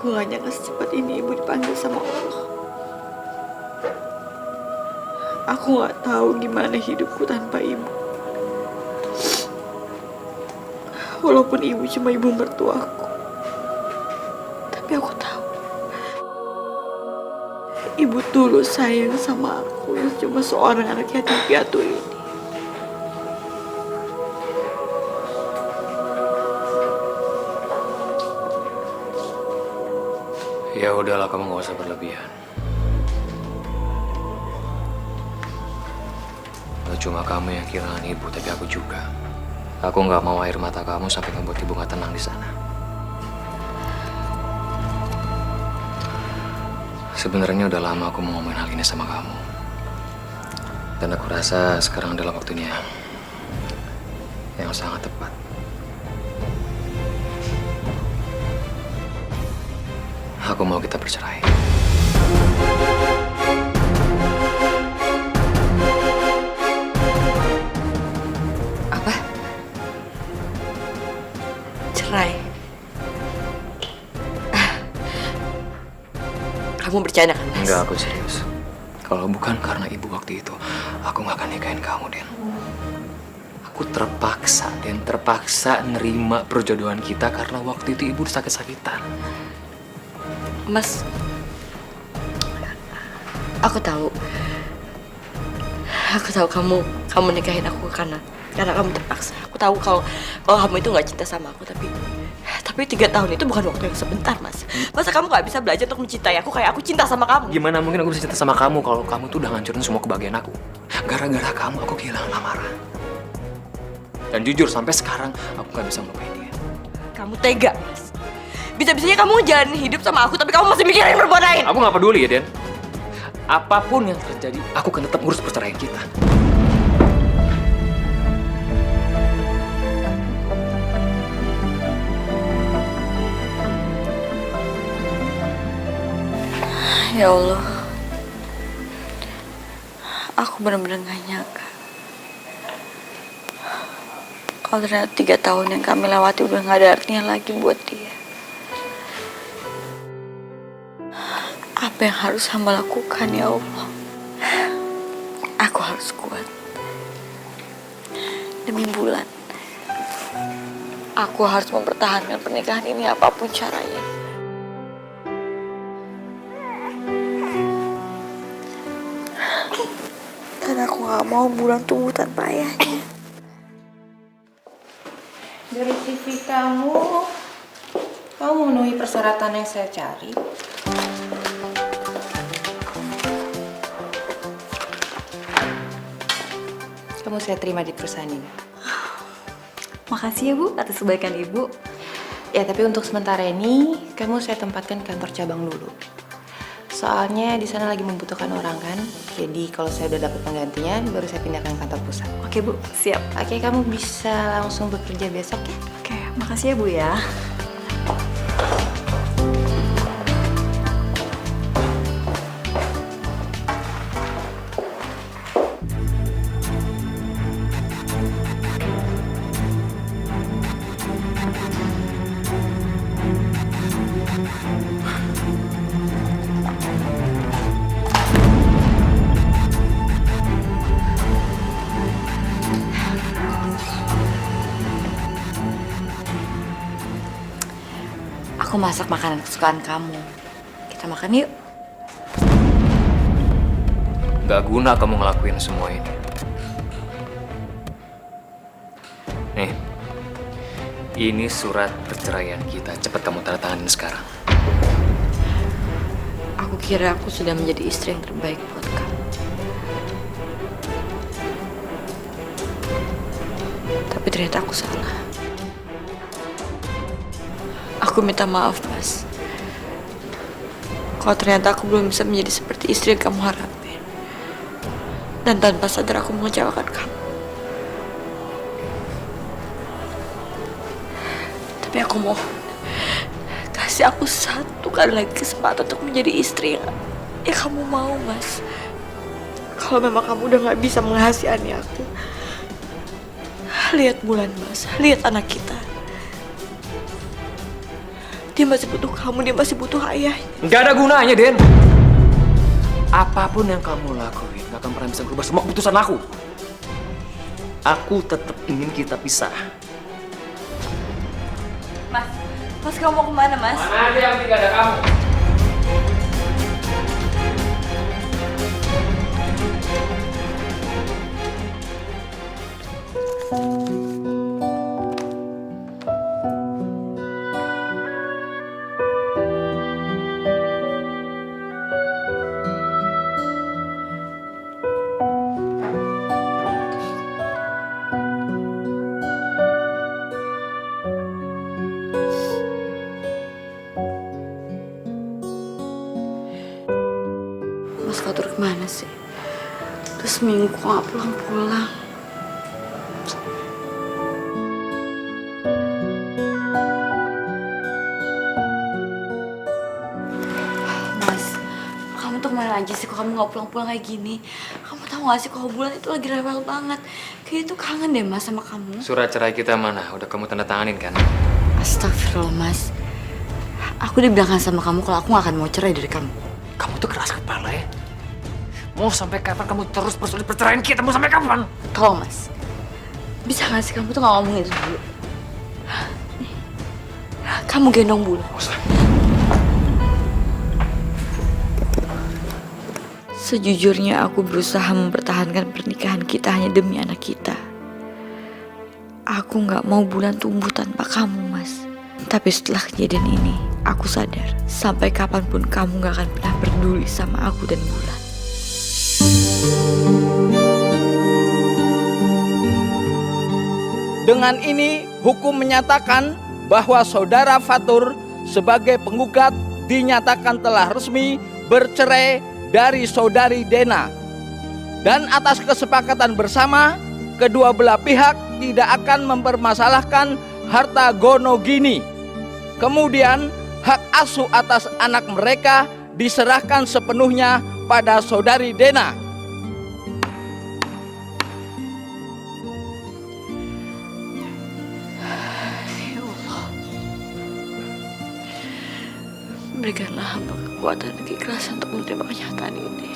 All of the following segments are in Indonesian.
Aku gak nyangka secepat ini ibu dipanggil sama Allah. Aku gak tahu gimana hidupku tanpa ibu. Walaupun ibu cuma ibu mertuaku, tapi aku tahu ibu tulus sayang sama aku yang cuma seorang anak yatim piatu ini. Ya udahlah, kamu gak usah berlebihan. Gak cuma kamu yang kehilangan ibu, tapi aku juga. Aku gak mau air mata kamu sampai ngebuat ibu gak tenang di sana. Sebenarnya udah lama aku mau ngomongin hal ini sama kamu. Dan aku rasa sekarang adalah waktunya yang sangat tepat. Aku mau kita bercerai. Apa? Cerai? Kamu bercanda kan, Mas? Enggak, aku serius. Kalau bukan karena ibu waktu itu, aku gak akan nikahin kamu, Den. Aku terpaksa nerima perjodohan kita karena waktu itu ibu sakit-sakitan. Mas, aku tahu kamu nikahin aku karena kamu terpaksa. Aku tahu kalau kamu itu nggak cinta sama aku, tapi 3 tahun itu bukan waktu yang sebentar, Mas. Masa kamu nggak bisa belajar untuk mencintai aku kayak aku cinta sama kamu? Gimana mungkin aku bisa cinta sama kamu kalau kamu tuh udah ngancurin semua kebahagiaan aku? Gara-gara kamu aku kehilangan lamaran. Dan jujur sampai sekarang aku nggak bisa ngelupain dia. Kamu tega, Mas. Bisa-bisanya kamu jalanin hidup sama aku, tapi kamu masih mikirin perempuan lain. Aku nggak peduli ya, Den. Apapun yang terjadi, aku akan tetap ngurus perceraian kita. Ya Allah, aku benar-benar gak nyangka kalau ternyata 3 tahun yang kami lewati udah gak ada artinya lagi buat dia. Apa yang harus hamba lakukan, ya Allah? Aku harus kuat. Demi Bulan, aku harus mempertahankan pernikahan ini apapun caranya. Karena aku gak mau Bulan tumbuh tanpa ayahnya. Dari CV kamu memenuhi persyaratan yang saya cari. Kamu saya terima di perusahaan ini. Makasih ya Bu atas kebaikan Ibu. Ya, tapi untuk sementara ini kamu saya tempatkan kantor cabang dulu. Soalnya di sana lagi membutuhkan orang kan. Jadi kalau saya udah dapat penggantinya, baru saya pindahkan kantor pusat. Oke Bu, siap. Oke, kamu bisa langsung bekerja besok ya? Oke, makasih ya Bu ya. Aku masak makanan kesukaan kamu. Kita makan yuk. Gak guna kamu ngelakuin semua ini. Nih, ini surat perceraian kita. Cepat kamu tanda tanganin sekarang. Aku kira aku sudah menjadi istri yang terbaik buat kamu. Tapi ternyata aku salah. Aku minta maaf, Mas. Kalau ternyata aku belum bisa menjadi seperti istri yang kamu harapin. Dan tanpa sadar aku mengecewakan kamu. Tapi aku mohon, kasih aku satu kali lagi kesempatan untuk menjadi istri yang kamu mau, Mas. Kalau memang kamu udah gak bisa menghasihani aku, lihat Bulan, Mas. Lihat anak kita. Dia masih butuh kamu, dia masih butuh ayah. Nggak ada gunanya, Den. Apapun yang kamu lakuin, nggak akan pernah bisa berubah semua keputusan aku. Aku tetap ingin kita pisah. Mas kamu mau kemana, Mas? Mana ada yang tidak ada kamu? Mas Fatur kemana sih? Udah seminggu kok gak pulang-pulang. Mas, kamu tuh kemana aja sih kok kamu gak pulang-pulang kayak gini? Kamu tahu gak sih kalau Bulan itu lagi rewel banget. Kayaknya tuh kangen deh Mas sama kamu. Surat cerai kita mana? Udah kamu tanda tanganin kan? Astagfirullah Mas. Aku dibilangkan sama kamu kalau aku gak akan mau cerai dari kamu. Kamu tuh keras kepala ya. Mau sampai kapan kamu terus bersulit perceraian kita? Mau sampai kapan? Tolong Mas, bisa gak sih kamu tuh gak ngomongin itu dulu? Nih, kamu gendong Bulan. Sejujurnya aku berusaha mempertahankan pernikahan kita hanya demi anak kita. Aku gak mau Bulan tumbuh tanpa kamu, Mas. Tapi setelah kejadian ini, aku sadar sampai kapanpun kamu gak akan pernah peduli sama aku dan Bulan. Dengan ini, hukum menyatakan bahwa saudara Fatur sebagai penggugat dinyatakan telah resmi bercerai dari saudari Dena. Dan atas kesepakatan bersama, kedua belah pihak tidak akan mempermasalahkan harta gono gini. Kemudian, hak asuh atas anak mereka diserahkan sepenuhnya pada saudari Dena. Ya Allah, berikanlah hamba kekuatan dan keikhlasan untuk menerima kenyataan ini.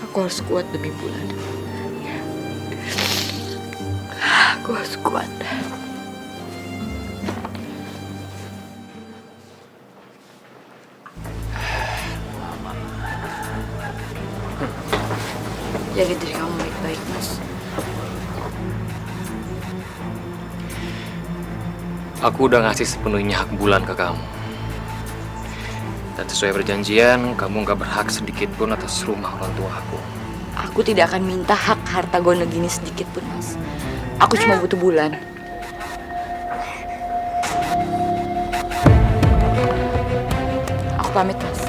Aku harus kuat demi Bulan. Aku harus kuat. Jaga diri kamu baik-baik, Mas. Aku udah ngasih sepenuhnya hak Bulan ke kamu. Dan sesuai perjanjian, kamu gak berhak sedikit pun atas rumah orang tua aku. Aku tidak akan minta hak harta gono gini sedikit pun, Mas. Aku cuma butuh Bulan. Aku pamit, Mas.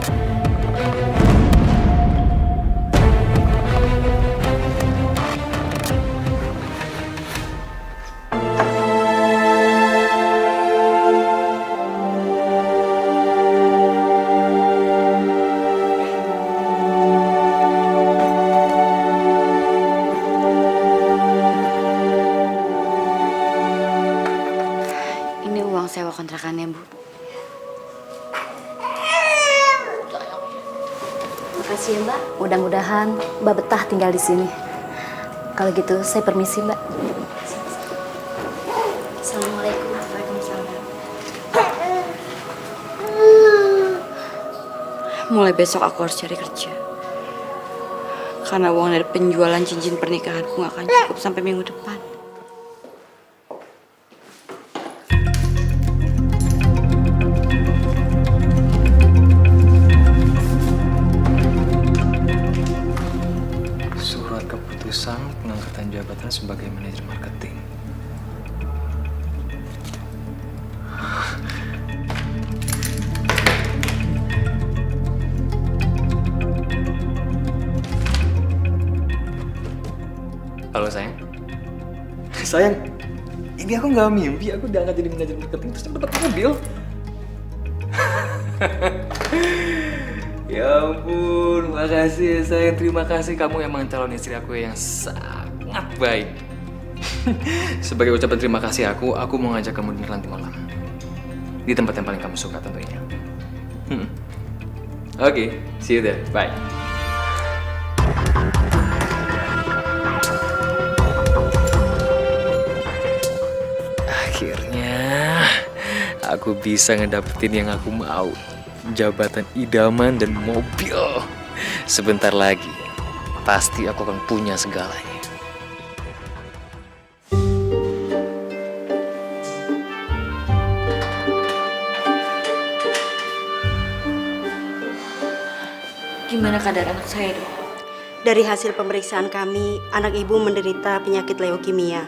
Ini uang sewa kontrakannya, Bu. Makasih ya Mbak, mudah-mudahan Mbak betah tinggal di sini. Kalau gitu saya permisi Mbak. Assalamualaikum. Waalaikumsalam. Mulai besok aku harus cari kerja. Karena uang dari penjualan cincin pernikahanku gak akan cukup sampai minggu depan. Surat keputusan pengangkatan jabatan sebagai manajer marketing. Halo sayang. Sayang, ini aku nggak mimpi. Aku diangkat jadi manajer marketing terus dapat mobil. Ya ampun, makasih ya sayang. Terima kasih, kamu emang calon istri aku yang sangat baik. Sebagai ucapan terima kasih aku mau ngajak kamu dinner nanti malam. Di tempat yang paling kamu suka tentunya. Oke, see you there. Bye. Akhirnya aku bisa ngedapetin yang aku mau. Jabatan idaman dan mobil. Sebentar lagi pasti aku akan punya segalanya. Gimana keadaan anak saya, Dok? Dari hasil pemeriksaan kami, anak ibu menderita penyakit leukemia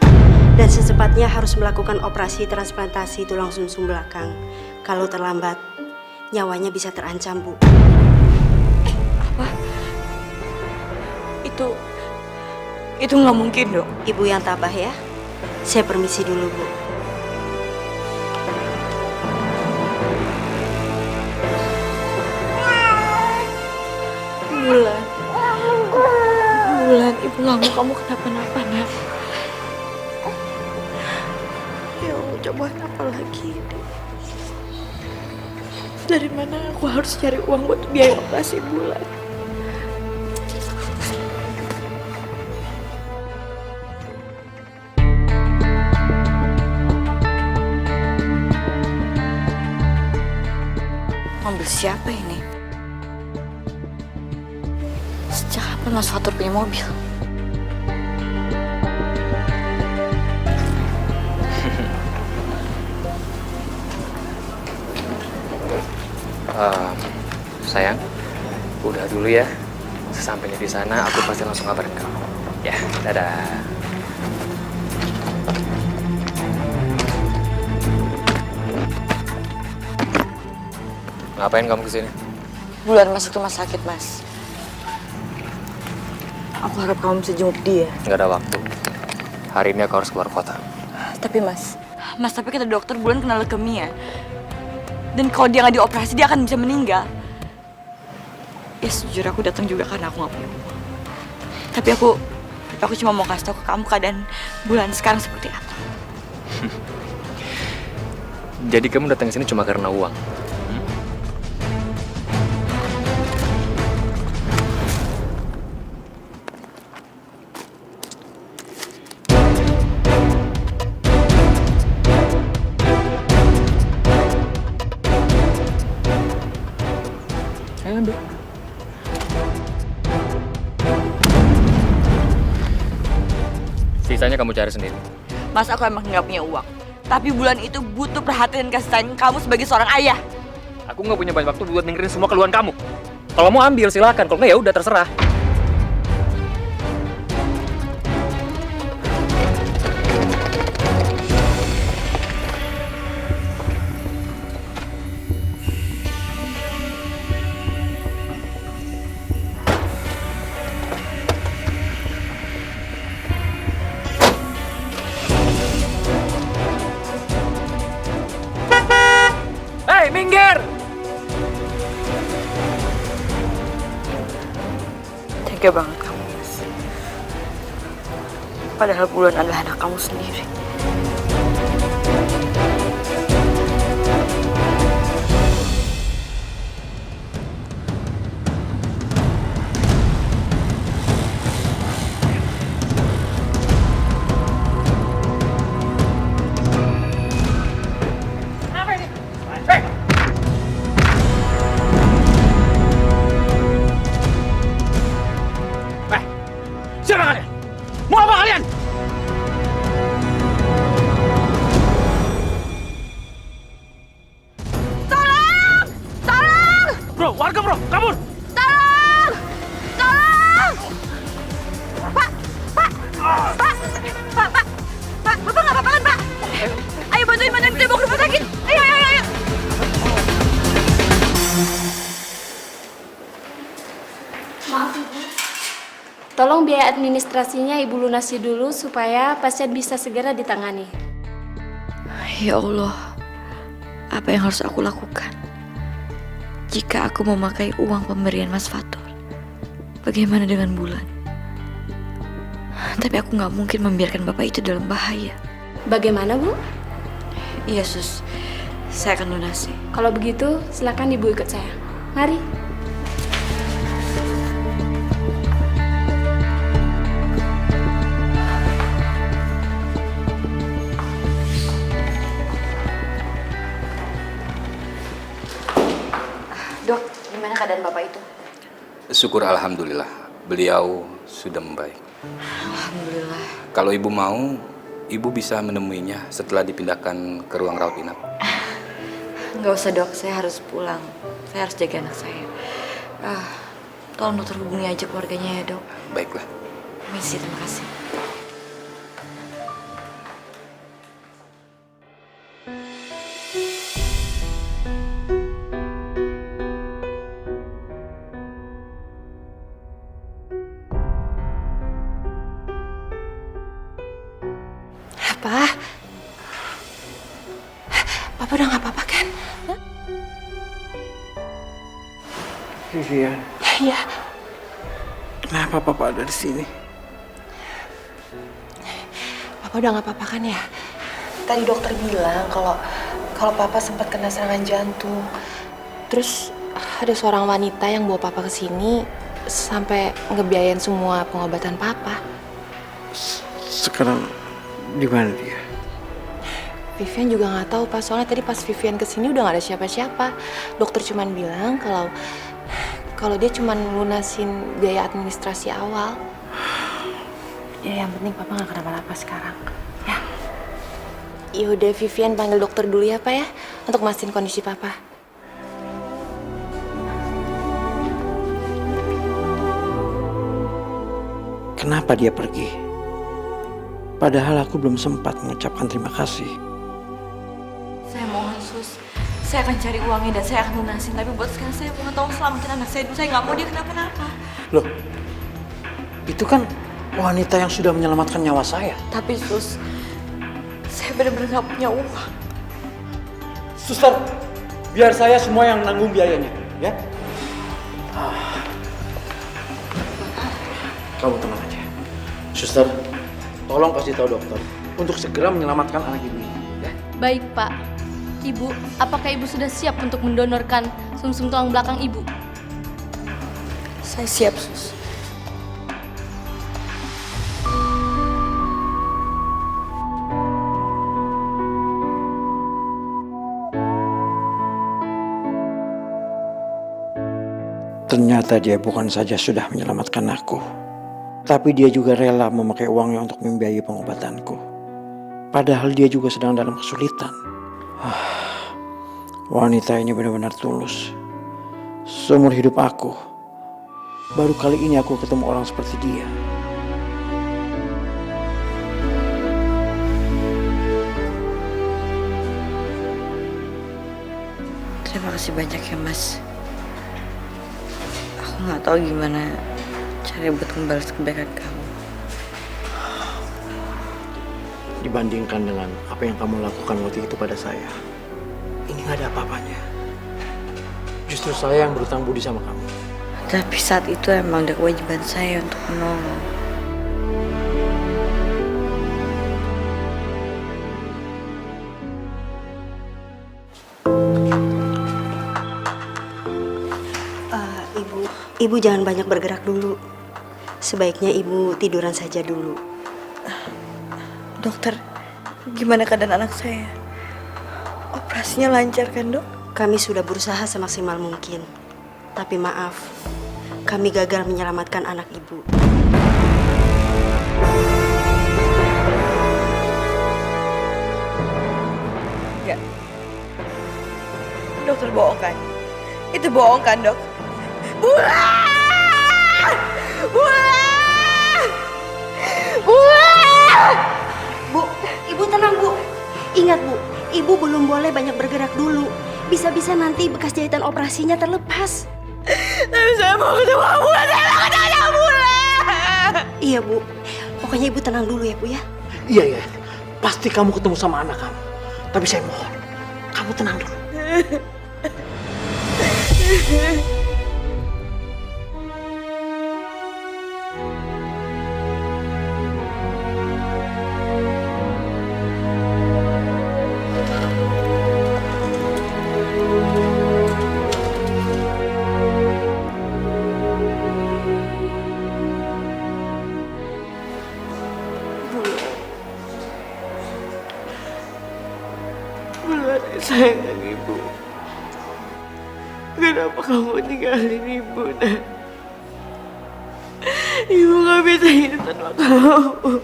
dan secepatnya harus melakukan operasi transplantasi tulang sumsum belakang. Kalau terlambat, nyawanya bisa terancam, Bu. Apa? Itu nggak mungkin, Dok. Ibu yang tabah ya. Saya permisi dulu, Bu. Bulan, Ibu nggak mau kamu kenapa-napa, Nak. Ya Allah, cobaan apa lagi ini? Dari mana aku harus cari uang buat biaya operasi Bulan? Mobil siapa ini? Sejak kapan Mas Fatur punya mobil? Sayang, udah dulu ya. Sesampainya di sana, aku pasti langsung kabarin kamu. Ya, dadah. Ngapain kamu kesini? Bulan Mas itu masih sakit, Mas. Aku harap kamu bisa jenguk dia. Nggak ada waktu. Hari ini aku harus keluar kota. Tapi Mas, tapi kata dokter Bulan kena leukemia. Dan kalau dia nggak dioperasi, dia akan bisa meninggal. Ya sejujur aku datang juga karena aku nggak punya uang. Tapi aku cuma mau kasih tahu ke kamu keadaan Bulan sekarang seperti apa. Jadi kamu datang ke sini cuma karena uang? Sisanya kamu cari sendiri. Mas, aku emang nggak punya uang. Tapi Bulan itu butuh perhatian dan kasih sayang kamu sebagai seorang ayah. Aku nggak punya banyak waktu buat dengerin semua keluhan kamu. Kalau mau ambil silakan, kalau nggak ya udah terserah. Hei, minggir! Tega banget kamu, Mas. Padahal Bulan adalah anak kamu sendiri. Siapa kalian? Mau apa kalian? Tolong! Tolong! Bro, warga bro, kabur! Tolong! Tolong! Pak! Pak! Pak! Pak! Pak! Pak! Bapak nggak apa-apa kan, Pak? Ayo bantuin kita bawa ke rumah sakit. Ayo, ayo, ayo. Maaf Ibu. Tolong biaya administrasinya Ibu lunasi dulu supaya pasien bisa segera ditangani. Ya Allah, apa yang harus aku lakukan? jika aku memakai uang pemberian Mas Fatur, bagaimana dengan Bulan? Tapi aku nggak mungkin membiarkan bapak itu dalam bahaya. Bagaimana, Bu? Iya, Sus. Saya akan lunasi. Kalau begitu, silakan Ibu ikut saya. Mari. Dok, gimana keadaan bapak itu? Syukur alhamdulillah, beliau sudah membaik. Alhamdulillah. Kalau ibu mau, ibu bisa menemuinya setelah dipindahkan ke ruang rawat inap. Nggak usah, Dok. Saya harus pulang. Saya harus jaga anak saya. Tolong dokter hubungi aja keluarganya ya, Dok. Baiklah. Permisi, terima kasih. Apa? Papa udah nggak apa-apa kan? Vivian, Iya. kenapa Papa ada di sini? Papa udah nggak apa-apa kan ya? Tadi dokter bilang kalau Papa sempat kena serangan jantung. Terus ada seorang wanita yang bawa Papa ke sini sampai ngebiayain semua pengobatan Papa. Sekarang di mana dia? Vivian juga nggak tahu Pak, soalnya tadi pas Vivian kesini udah nggak ada siapa-siapa. Dokter cuman bilang kalau dia cuman lunasin biaya administrasi awal. Ya yang penting Papa nggak kenapa-napa sekarang. Ya. Yaudah Vivian panggil dokter dulu ya Pak ya, untuk mastiin kondisi Papa. Kenapa dia pergi? Padahal aku belum sempat mengucapkan terima kasih. Saya mohon, Sus. Saya akan cari uangnya dan saya akan lunasin. Tapi buat sekarang saya mohon tolong selamatin anak saya. Saya nggak mau dia kenapa-napa. Loh, itu kan wanita yang sudah menyelamatkan nyawa saya. Tapi, Sus, saya benar-benar nggak punya uang. Suster, biar saya semua yang nanggung biayanya, ya. Kamu tenang aja. Suster, tolong kasih tahu dokter untuk segera menyelamatkan anak ibu ini, ya. Baik, Pak. Ibu, apakah Ibu sudah siap untuk mendonorkan sumsum tulang belakang Ibu? Saya siap, Sus. Ternyata dia bukan saja sudah menyelamatkan aku, tapi dia juga rela memakai uangnya untuk membiayai pengobatanku. Padahal dia juga sedang dalam kesulitan. Wanita ini benar-benar tulus. Seumur hidup aku, baru kali ini aku ketemu orang seperti dia. Terima kasih banyak ya, Mas. Aku nggak tahu gimana cara buat membalas kebaikan kamu. Dibandingkan dengan apa yang kamu lakukan waktu itu pada saya, ini gak ada apa-apanya. Justru saya yang berutang budi sama kamu. Tapi saat itu emang udah kewajiban saya untuk menolong. Ibu jangan banyak bergerak dulu. Sebaiknya ibu tiduran saja dulu. Dokter, gimana keadaan anak saya? Operasinya lancar kan, Dok? Kami sudah berusaha semaksimal mungkin. Tapi maaf, kami gagal menyelamatkan anak ibu. Enggak. Dokter bohong kan? Itu bohong kan, Dok? Bulan! Bulan! Bulan! Bu, ibu tenang bu. Ingat bu, ibu belum boleh banyak bergerak dulu. Bisa-bisa nanti bekas jahitan operasinya terlepas. Tapi saya mau ketemu Bulan, saya mau ketemu Bulan! Iya bu, pokoknya ibu tenang dulu ya bu ya. Iya, pasti kamu ketemu sama anak kamu. Tapi saya mohon, kamu tenang dulu. Bulan sayang ibu. Kenapa kamu tinggalin ibu, Nak? Ibu gak bisa hidup tanpa kamu.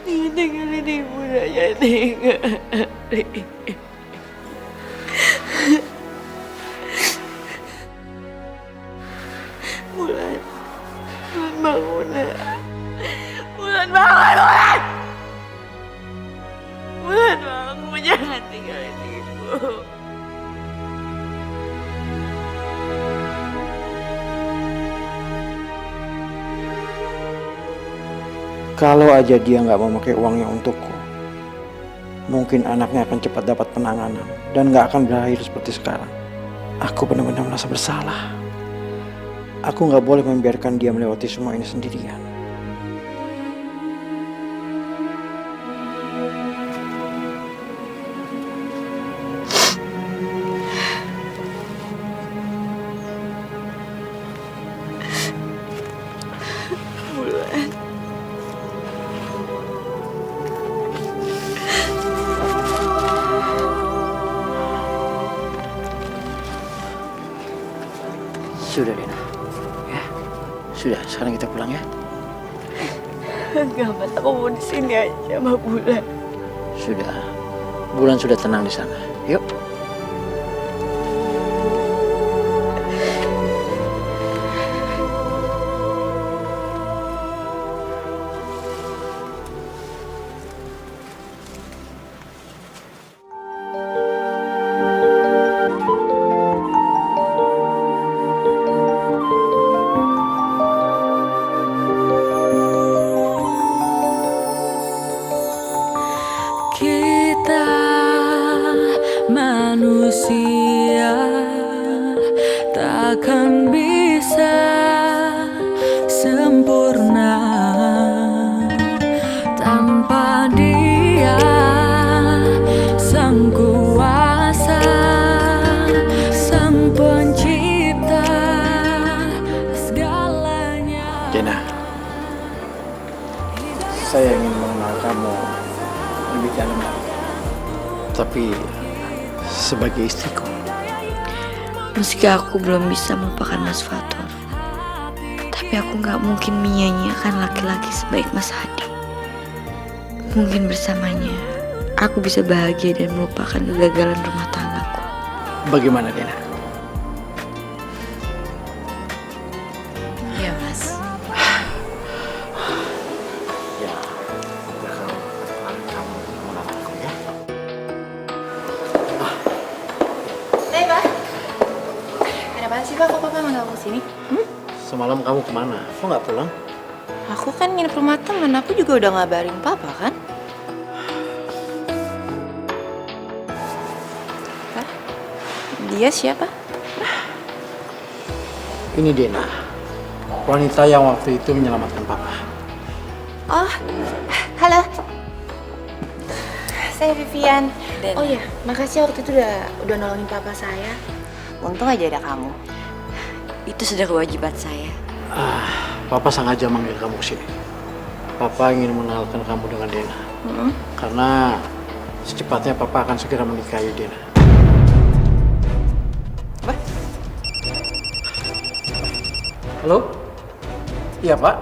Jangan tinggalin ibu, Nak. Jangan tinggalin. Bulan. Bulan bangun, Nak. Bulan bangun, Bulan. Bulan bangun, jangan tinggalin ibu. Kalau aja dia nggak mau pakai uangnya untukku, mungkin anaknya akan cepat dapat penanganan dan nggak akan berakhir seperti sekarang. Aku benar-benar merasa bersalah. Aku nggak boleh membiarkan dia melewati semua ini sendirian. Bulan. Sudah, Dena. Ya, sudah. Sekarang kita pulang ya. Enggak, Mas. Aku mau di sini aja sama Bulan. Sudah. Bulan sudah tenang di sana. Yuk. Kita manusia takkan bisa sempurna tanpa Dia, Sang Kuasa, Sang Pencipta segalanya. Dena, saya ingin mengenal kamu lebih dalam lagi. Tapi sebagai istriku. Meski aku belum bisa melupakan Mas Fatur, tapi aku gak mungkin menyanyiakan laki-laki sebaik Mas Hadi. Mungkin bersamanya, aku bisa bahagia dan melupakan kegagalan rumah tanggaku. Bagaimana, Dena? Iya, Mas. Ya, kamu mengenal aku ya. Pak. Ada apa sih, Pak? Kok Papa manggil aku sini? Semalam kamu kemana? Kok nggak pulang? Aku kan nginep rumah temen, aku juga udah ngabarin Papa kan? Pak, dia siapa? Ini Dena, wanita yang waktu itu menyelamatkan Papa. Oh, halo. Saya Vivian. Oh iya, makasih waktu itu udah nolongin Papa saya. Untung aja ada kamu. Itu sudah kewajiban saya. Papa sengaja manggil kamu ke sini. Papa ingin mengenalkan kamu dengan Dena. Karena secepatnya Papa akan segera menikahi Dena. Apa? Halo? Iya, Pak?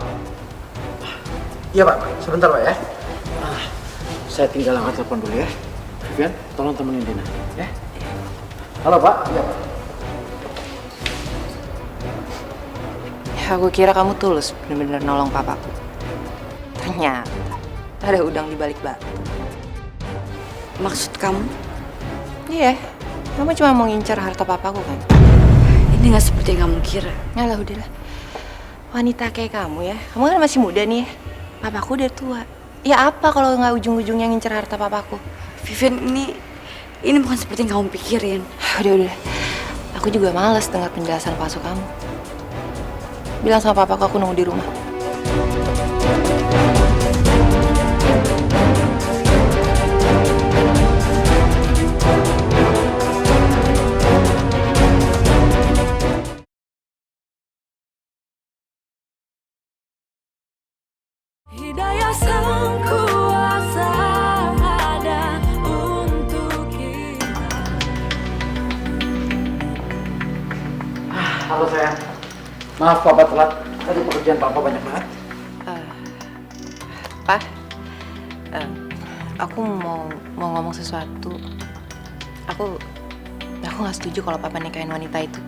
Iya, Pak. Sebentar, Pak, ya. Saya tinggal angkat telepon dulu ya. Vivian, tolong temenin Dena, ya. Halo, Pak. Iya, Pak. Aku kira kamu tulus bener-bener nolong papaku. Ternyata ada udang di balik batu. Maksud kamu? Iya, kamu cuma mau ngincar harta papaku kan? Ini gak seperti yang kamu kira. Yalah udahlah. Wanita kayak kamu ya, kamu kan masih muda nih ya. Papaku udah tua. Ya apa kalau nggak ujung-ujungnya ngincar harta papaku? Vivian, Ini bukan seperti yang kamu pikirin. Udah. Aku juga males dengar penjelasan palsu kamu. Bilang sama papa aku nunggu di rumah. Hidayah sang kuasa ada untuk kita. Halo sayang. Maaf papa telat. Tadi pekerjaan papa banyak banget. Pak, aku mau ngomong sesuatu. Aku nggak setuju kalau papa nikahin wanita itu.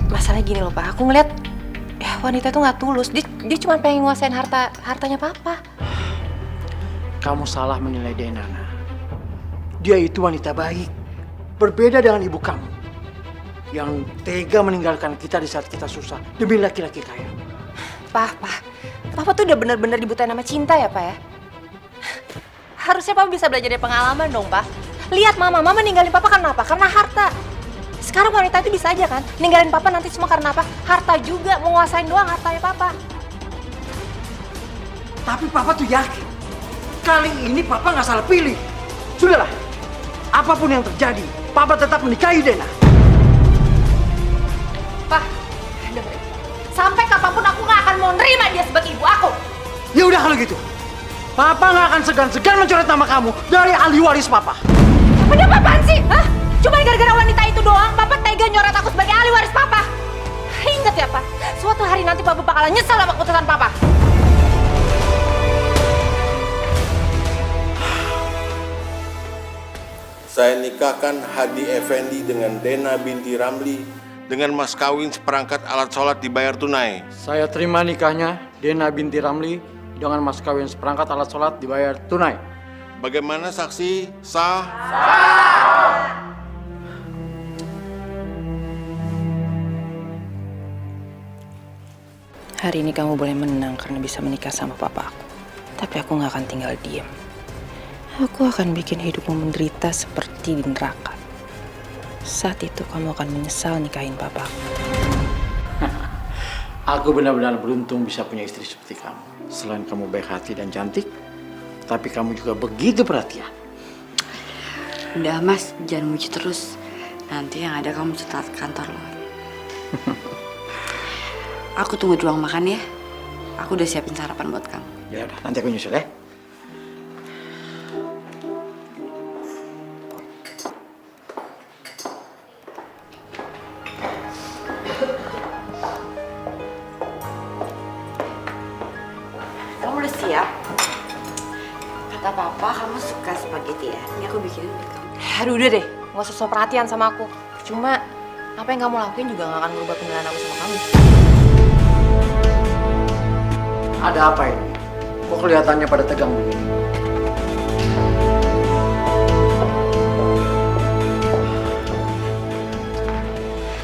Masalahnya gini loh Pak, aku ngeliat wanita itu nggak tulus. Dia cuma pengen nguasain hartanya papa. Kamu salah menilai Dena. Dia itu wanita baik. Berbeda dengan ibu kamu yang tega meninggalkan kita di saat kita susah demi laki-laki kaya. Papa tuh udah bener-bener dibutain sama cinta ya Pak ya. Harusnya Papa bisa belajar dari pengalaman dong Pak. Lihat Mama ninggalin Papa karena apa? Karena harta. Sekarang wanita itu bisa aja kan ninggalin Papa nanti semua karena apa? Harta juga, menguasain doang hartanya Papa. Tapi Papa tuh yakin kali ini Papa nggak salah pilih. Sudahlah, apapun yang terjadi, Papa tetap menikahi Dena. Pak, dengerin. Sampai kapanpun aku nggak akan mau nerima dia sebagai ibu aku. Ya udah kalau gitu, Papa nggak akan segan-segan mencoret nama kamu dari ahli waris Papa. Apa dia apaan sih? Hah? Cuma gara-gara wanita itu doang, Papa tega nyoret aku sebagai ahli waris Papa. Ingat ya Pak, suatu hari nanti Papa bakalan nyesal sama keputusan Papa. Saya nikahkan Hadi Effendi dengan Dena binti Ramli dengan mas kawin seperangkat alat sholat dibayar tunai. Saya terima nikahnya Dena binti Ramli dengan mas kawin seperangkat alat sholat dibayar tunai. Bagaimana saksi? Sah? Hari ini kamu boleh menang karena bisa menikah sama papa aku. Tapi aku gak akan tinggal diam. Aku akan bikin hidupmu menderita seperti di neraka. Saat itu kamu akan menyesal nikahin papa aku. Aku benar-benar beruntung bisa punya istri seperti kamu. Selain kamu baik hati dan cantik, tapi kamu juga begitu perhatian. Udah Mas, jangan muji terus. Nanti yang ada kamu cetat kantor lo. Aku tunggu di ruang makan ya. Aku udah siapin sarapan buat kamu. Ya udah, nanti aku nyusul ya. Kamu udah siap? Kata papa kamu suka spaghetti ya? Ini aku bikinin buat kamu. Aduh udah deh, gak usah sok perhatian sama aku. Cuma apa yang kamu lakuin juga gak akan merubah penilaian aku sama kamu. Ada apa ini? Kok kelihatannya pada tegang begini?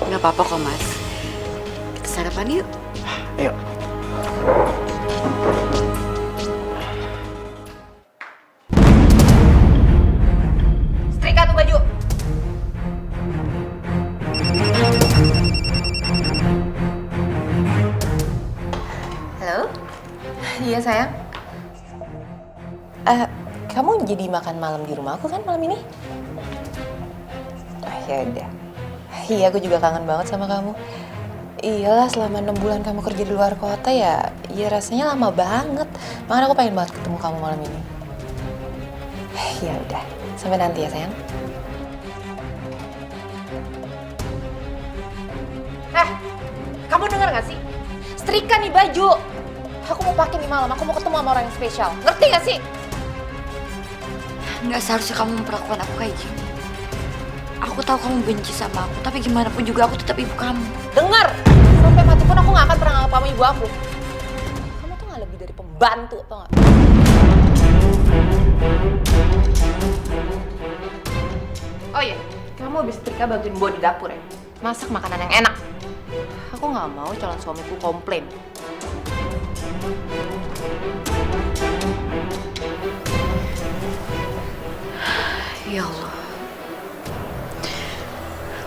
Gak apa-apa kok Mas. Kita sarapan yuk. Ayo. Setrika tuh baju. Halo? Iya sayang. Kamu jadi makan malam di rumah aku kan malam ini? Ya udah. Iya, aku juga kangen banget sama kamu. Iyalah, selama 6 bulan kamu kerja di luar kota ya rasanya lama banget. Makanya aku pengen banget ketemu kamu malam ini. Ya udah, sampai nanti ya sayang. Kamu denger gak sih? Setrika nih baju. Aku mau pakai nih malam, aku mau ketemu sama orang yang spesial. Ngerti gak sih? Nggak seharusnya kamu memperlakukan aku kayak gini. Aku tahu kamu benci sama aku, tapi gimana pun juga aku tetap ibu kamu. Dengar! Sampai mati pun aku gak akan pernah nganggap kamu ibu aku. Kamu tuh gak lebih dari pembantu, tau gak? Oh iya, kamu habis setrika bantuin Bo di dapur ya? Masak makanan yang enak. Aku gak mau calon suamiku komplain. Ya Allah,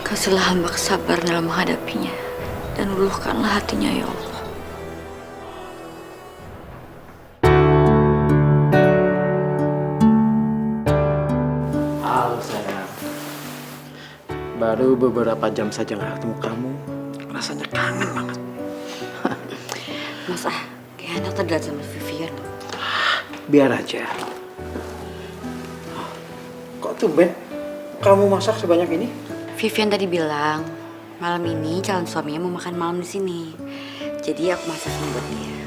Kasihlah hamba kesabaran dalam menghadapinya, dan luluhkanlah hatinya ya Allah. Halo sayang. Baru beberapa jam saja nggak ketemu kamu, rasanya kangen banget. Mas kayak anak terlihat sama Vivian. Biar aja. Kok tumben kamu masak sebanyak ini? Vivian tadi bilang malam ini calon suaminya mau makan malam di sini. Jadi aku masak buat dia.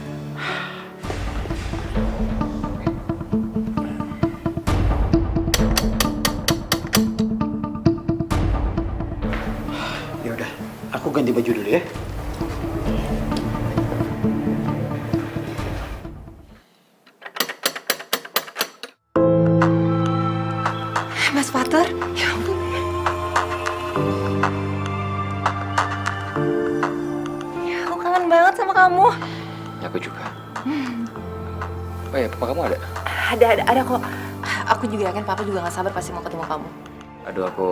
Ya udah, aku ganti baju dulu ya. Mas Fatur, ya ampun. Ya, aku kangen banget sama kamu. Aku juga. Oh ya, papa kamu ada? Ada kok. Aku juga yakin papa juga gak sabar pasti mau ketemu kamu. Aduh, aku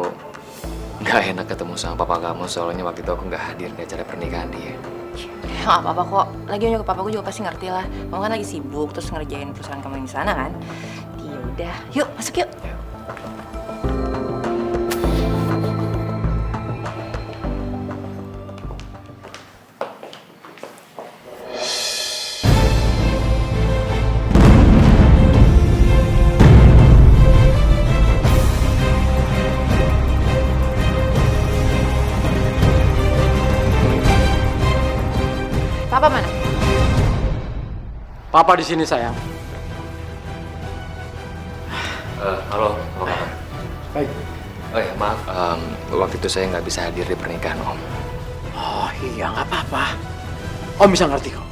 nggak enak ketemu sama papa kamu soalnya waktu itu aku nggak hadir di acara pernikahan dia. Ya gak apa-apa kok. Lagian juga papaku juga pasti ngerti lah. Kamu kan lagi sibuk terus ngerjain perusahaan kamu yang di sana kan. Ya udah, yuk masuk yuk. Papa mana? Papa di sini sayang. Halo, apa kabar? Baik. Oh ya, maaf, waktu itu saya nggak bisa hadir di pernikahan Om. Oh iya, nggak apa-apa. Om bisa ngerti kok.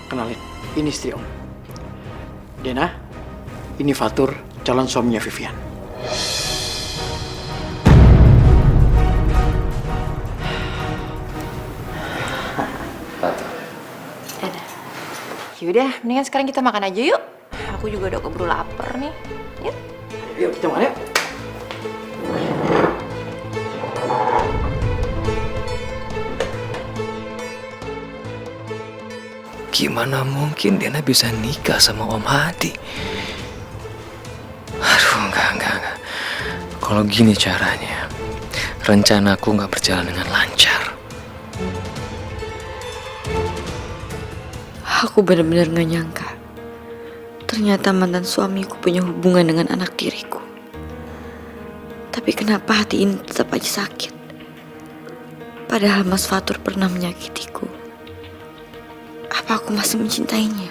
Kenalin, ini istri Om. Dena, ini Fatur, calon suaminya Vivian. Fatur. Yaudah, mendingan sekarang kita makan aja yuk. Aku juga udah keburu lapar nih. Yuk. Yuk, kita makan yuk. Gimana mungkin Dena bisa nikah sama Om Hadi? Aduh, enggak. Kalau gini caranya, rencanaku nggak berjalan dengan lancar. Aku benar-benar gak nyangka. Ternyata mantan suamiku punya hubungan dengan anak tiriku. Tapi kenapa hati ini tetap aja sakit? Padahal Mas Fatur pernah menyakitiku. Apa aku masih mencintainya?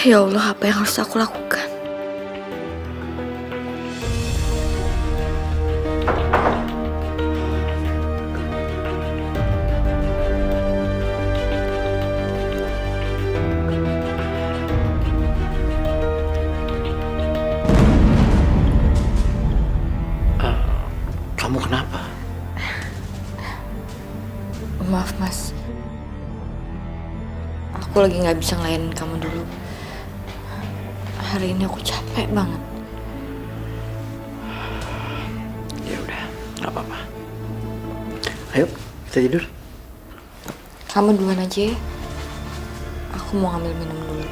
Ya Allah, apa yang harus aku lakukan? Kamu kenapa? Maaf Mas, aku lagi gak bisa ngelayanin kamu dulu. Hari ini aku capek banget. Ya udah, nggak apa-apa. Ayo, kita tidur. Kamu duluan aja ya. Aku mau ngambil minum dulu.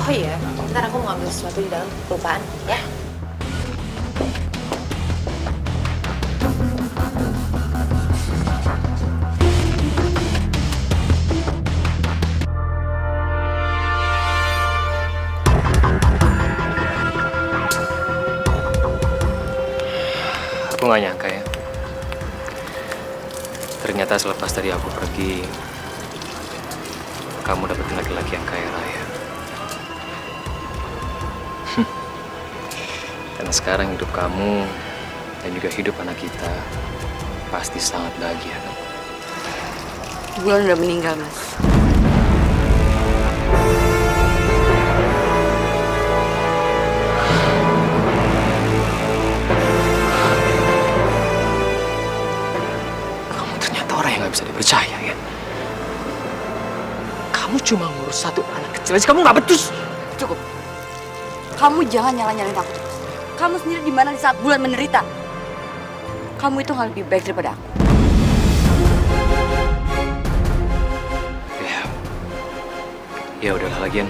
Oh iya, ntar aku mau ngambil sesuatu di dalam, kelupaan ya. Aku nggak nyangka ya. Ternyata selepas tadi aku pergi, kamu dapetin laki-laki yang kaya raya. Dan sekarang hidup kamu dan juga hidup anak kita pasti sangat bahagia kan? Bulan udah meninggal, Mas. Kamu ternyata orang yang gak bisa dipercaya ya. Kamu cuma ngurus satu anak kecil aja, kamu gak becus. Cukup. Kamu jangan nyala-nyalain aku terus. Kamu sendiri di mana di saat Bulan menderita? Kamu itu nggak lebih baik daripada aku. Ya udahlah, lagian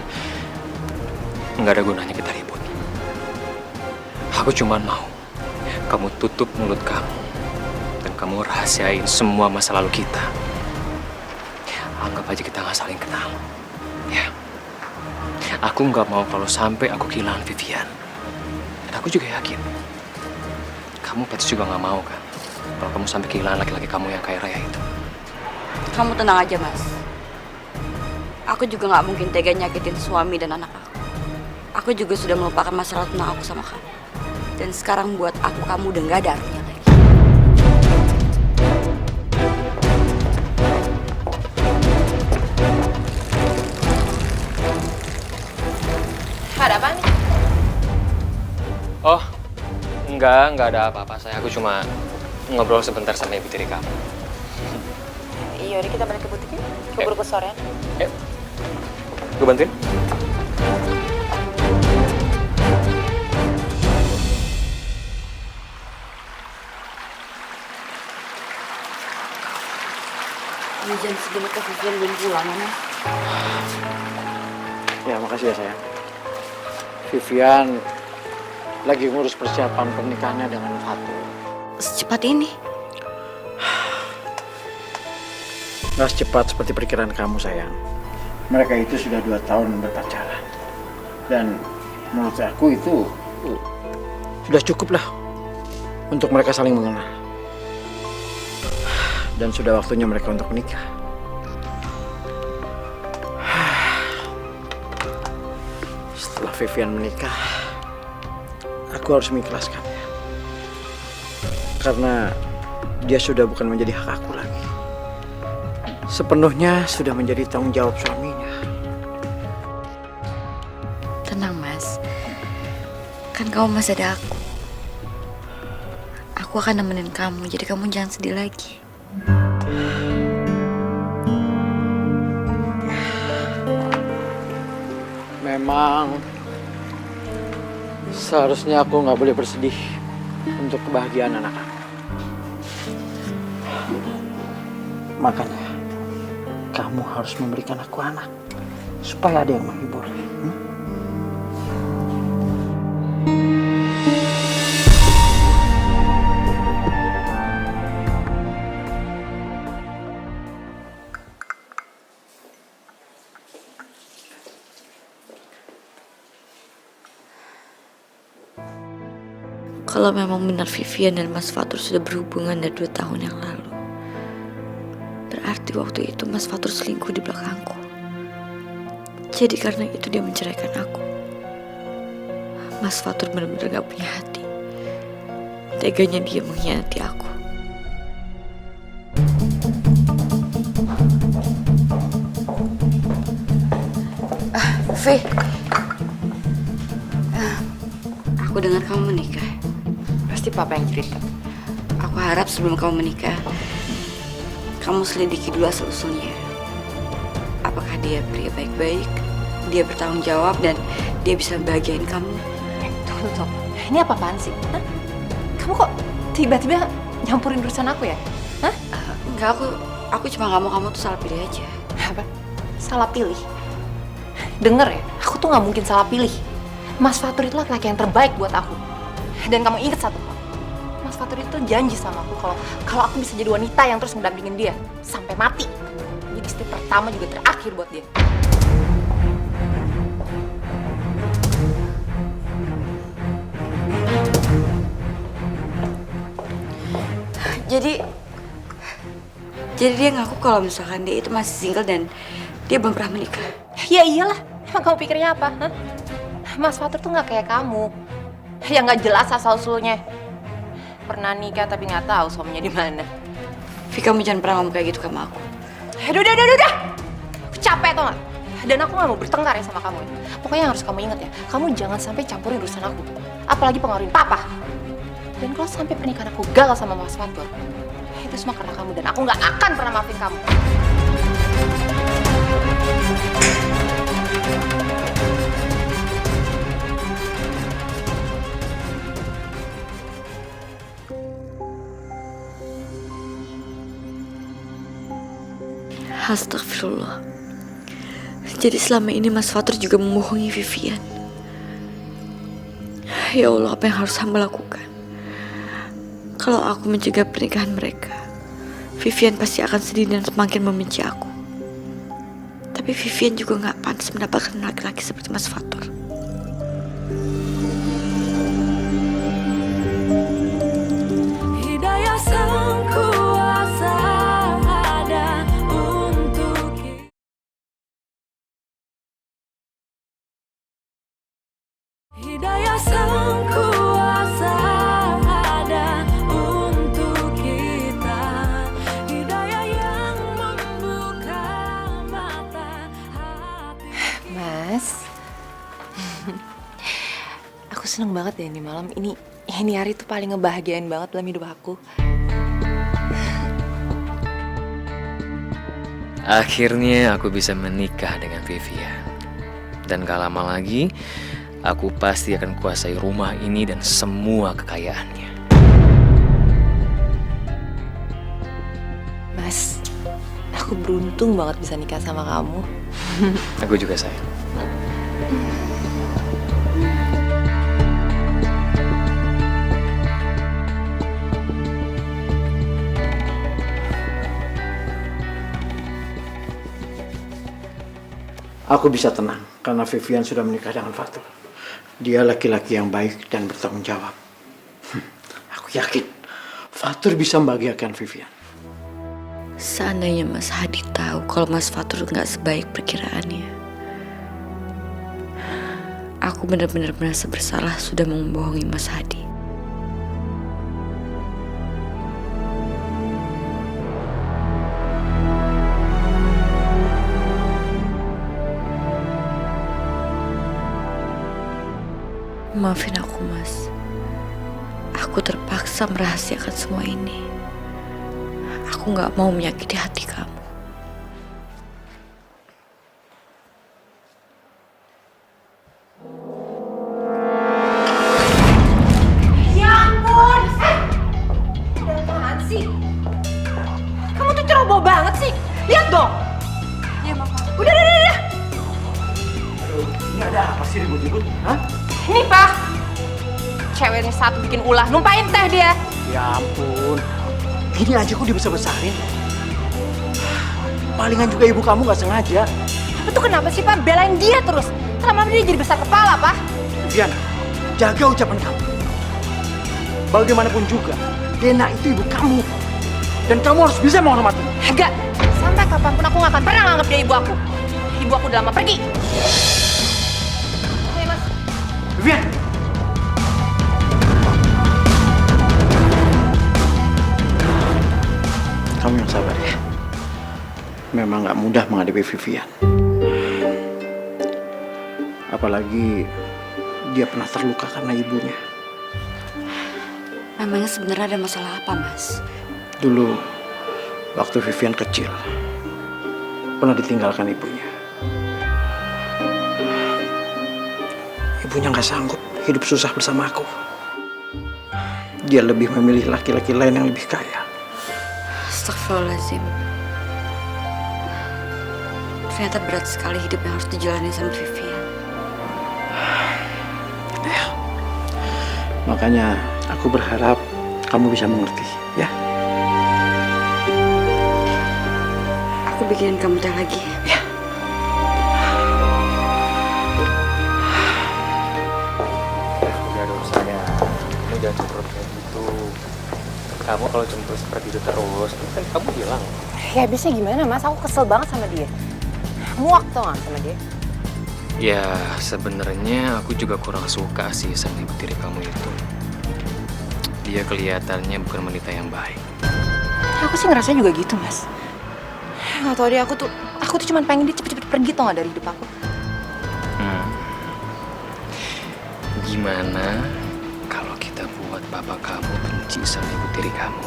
nggak ada gunanya kita ribut. Aku cuma mau kamu tutup mulut kamu dan kamu rahasiain semua masa lalu kita. Anggap aja kita nggak saling kenal. Ya, aku nggak mau kalau sampai aku kehilangan Vivian. Dan aku juga yakin kamu pasti juga nggak mau kan kalau kamu sampai kehilangan laki-laki kamu yang kaya raya itu. Kamu tenang aja, Mas. Aku juga nggak mungkin tega nyakitin suami dan anak aku. Aku juga sudah melupakan masalah tentang aku sama kamu. Dan sekarang buat aku kamu udah nggak ada artinya lagi. Ada apa nih? Oh, enggak ada apa-apa. Aku cuma ngobrol sebentar sama ibu tiri kamu. Iya, udah kita balik ke butik ya. Keburu ke sorean. Yuk, gue bantuin. Ini jam segini ke Vivian belum pulang, Mas. Ya, makasih ya sayang. Vivian lagi ngurus persiapan pernikahannya dengan Fatur. Secepat ini? Nggak secepat seperti perkiraan kamu sayang. Mereka itu sudah 2 tahun berpacaran. Dan menurut aku itu sudah cukup lah untuk mereka saling mengenal. Dan sudah waktunya mereka untuk menikah. Setelah Vivian menikah, aku harus mengikhlaskannya. Karena dia sudah bukan menjadi hak aku lagi. Sepenuhnya sudah menjadi tanggung jawab suaminya. Tenang, Mas. Kan kamu masih ada aku. Aku akan nemenin kamu, jadi kamu jangan sedih lagi. Memang seharusnya aku nggak boleh bersedih untuk kebahagiaan anak-anak. Makanya kamu harus memberikan aku anak supaya ada yang menghibur. Kalau memang benar Vivian dan Mas Fatur sudah berhubungan dari 2 tahun yang lalu, berarti waktu itu Mas Fatur selingkuh di belakangku. Jadi karena itu dia menceraikan aku. Mas Fatur benar-benar gak punya hati. Teganya dia mengkhianati aku. Vi, aku dengar kamu menikah. Pasti papa yang cerita. Aku harap sebelum kamu menikah, kamu selidiki dulu asal-usulnya. Apakah dia pria baik-baik, dia bertanggung jawab, dan dia bisa bahagiain kamu. Tunggu. Ini apa-apaan sih? Hah? Kamu kok tiba-tiba nyampurin urusan aku ya? Hah? Enggak, aku cuma gak mau kamu tuh salah pilih aja. Apa? Salah pilih? Dengar ya, aku tuh gak mungkin salah pilih. Mas Fatur itu laki-laki yang terbaik buat aku. Dan kamu ingat satu hal, Mas Fatur itu janji sama aku kalau aku bisa jadi wanita yang terus mendampingin dia sampai mati. Jadi istri pertama juga terakhir buat dia. Jadi dia ngaku kalau misalkan dia itu masih single dan dia belum pernah menikah. Ya iyalah, emang kamu pikirnya apa? Hah? Mas Fatur tuh gak kayak kamu. Yang nggak jelas asal-usulnya. Pernah nikah tapi nggak tahu suaminya di mana. Vi, kamu jangan pernah ngomong kayak gitu sama aku. Udah. Aku capek tau nggak? Dan aku nggak mau bertengkar ya sama kamu. Pokoknya yang harus kamu ingat ya, kamu jangan sampai campurin urusan aku. Apalagi pengaruhin papa. Dan kalau sampai pernikahan aku gagal sama Mas Fatur, itu semua karena kamu dan aku nggak akan pernah maafin kamu. Astagfirullah. Jadi selama ini Mas Fatur juga membohongi Vivian. Ya Allah, apa yang harus hamba lakukan? Kalau aku mencegah pernikahan mereka, Vivian pasti akan sedih dan semakin membenci aku. Tapi Vivian juga gak pantas mendapatkan laki-laki seperti Mas Fatur. Hidayah sang kuasa ada untuk kita. Hidayah sang kuasa ada untuk kita. Hidayah yang membuka mata hati. Mas, aku seneng banget ya ini malam. Ini hari tuh paling ngebahagiain banget dalam hidup aku. Akhirnya aku bisa menikah dengan Vivian. Dan gak lama lagi, aku pasti akan kuasai rumah ini dan semua kekayaannya. Mas, aku beruntung banget bisa nikah sama kamu. Aku juga sayang. Aku bisa tenang karena Vivian sudah menikah dengan Fatur. Dia laki-laki yang baik dan bertanggung jawab. Aku yakin Fatur bisa membahagiakan Vivian. Seandainya Mas Hadi tahu kalau Mas Fatur gak sebaik perkiraannya, aku benar-benar merasa bersalah sudah membohongi Mas Hadi. Maafin aku, Mas. Aku terpaksa merahasiakan semua ini. Aku gak mau menyakiti hati kamu. Ya ampun! Udah apaan sih? Kamu tuh ceroboh banget sih. Lihat dong. Iya, Mama. Udah. Aduh, ini ada apa sih ribut-ribut? Hah? Ini, Pak. Ceweknya satu bikin ulah, numpain teh dia. Ya ampun. Gini aja kok dibesar-besarin. Palingan juga ibu kamu gak sengaja. Tapi tuh kenapa sih, Pak? Belain dia terus. Lama-lama dia jadi besar kepala, Pak. Vivian, jaga ucapan kamu. Bagaimanapun juga, Dena itu ibu kamu. Dan kamu harus bisa menghormati. Enggak. Sampai kapanpun aku gak akan pernah nganggap dia ibu aku. Ibu aku udah lama pergi. Oke, Mas. Vivian! Kamu yang sabar ya. Memang gak mudah menghadapi Vivian. Apalagi dia pernah terluka karena ibunya. Memangnya sebenarnya ada masalah apa, Mas? Dulu, waktu Vivian kecil, pernah ditinggalkan ibunya. Ibunya gak sanggup hidup susah bersama aku. Dia lebih memilih laki-laki lain yang lebih kaya. Astagfirullahaladzim. Ternyata berat sekali hidup yang harus dijalani sama Vivian. Makanya aku berharap kamu bisa mengerti, ya? Aku bikinin kamu teh lagi. Ya. Udah dong sayang, kamu jangan cemberut kayak gitu. Kamu kalau cemberut seperti itu terus, kan kamu hilang. Ya habisnya gimana, Mas? Aku kesel banget sama dia. Muak tau gak sama dia? Ya, sebenarnya aku juga kurang suka sih sama ibu tiri kamu itu. Dia kelihatannya bukan wanita yang baik. Aku sih ngerasa juga gitu, Mas. Nggak tau deh, aku tuh cuma pengen dia cepet-cepet pergi tau nggak dari hidup aku. Gimana kalau kita buat papa kamu benci sama ibu tiri kamu?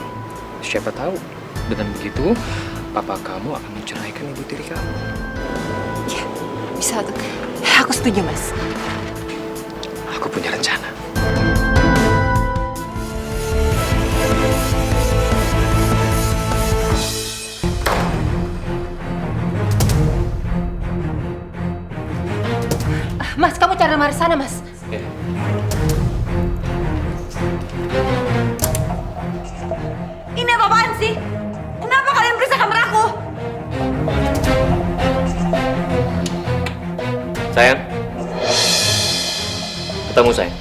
Siapa tahu dengan begitu papa kamu akan menceraikan ibu tiri kamu. Ya, bisa tuh. Aku setuju, Mas. Aku punya rencana. Mas, kamu cari lemari sana, Mas. Ini apa-apaan sih? Kenapa kalian periksa kamar aku? Sayang, ketemu sayang.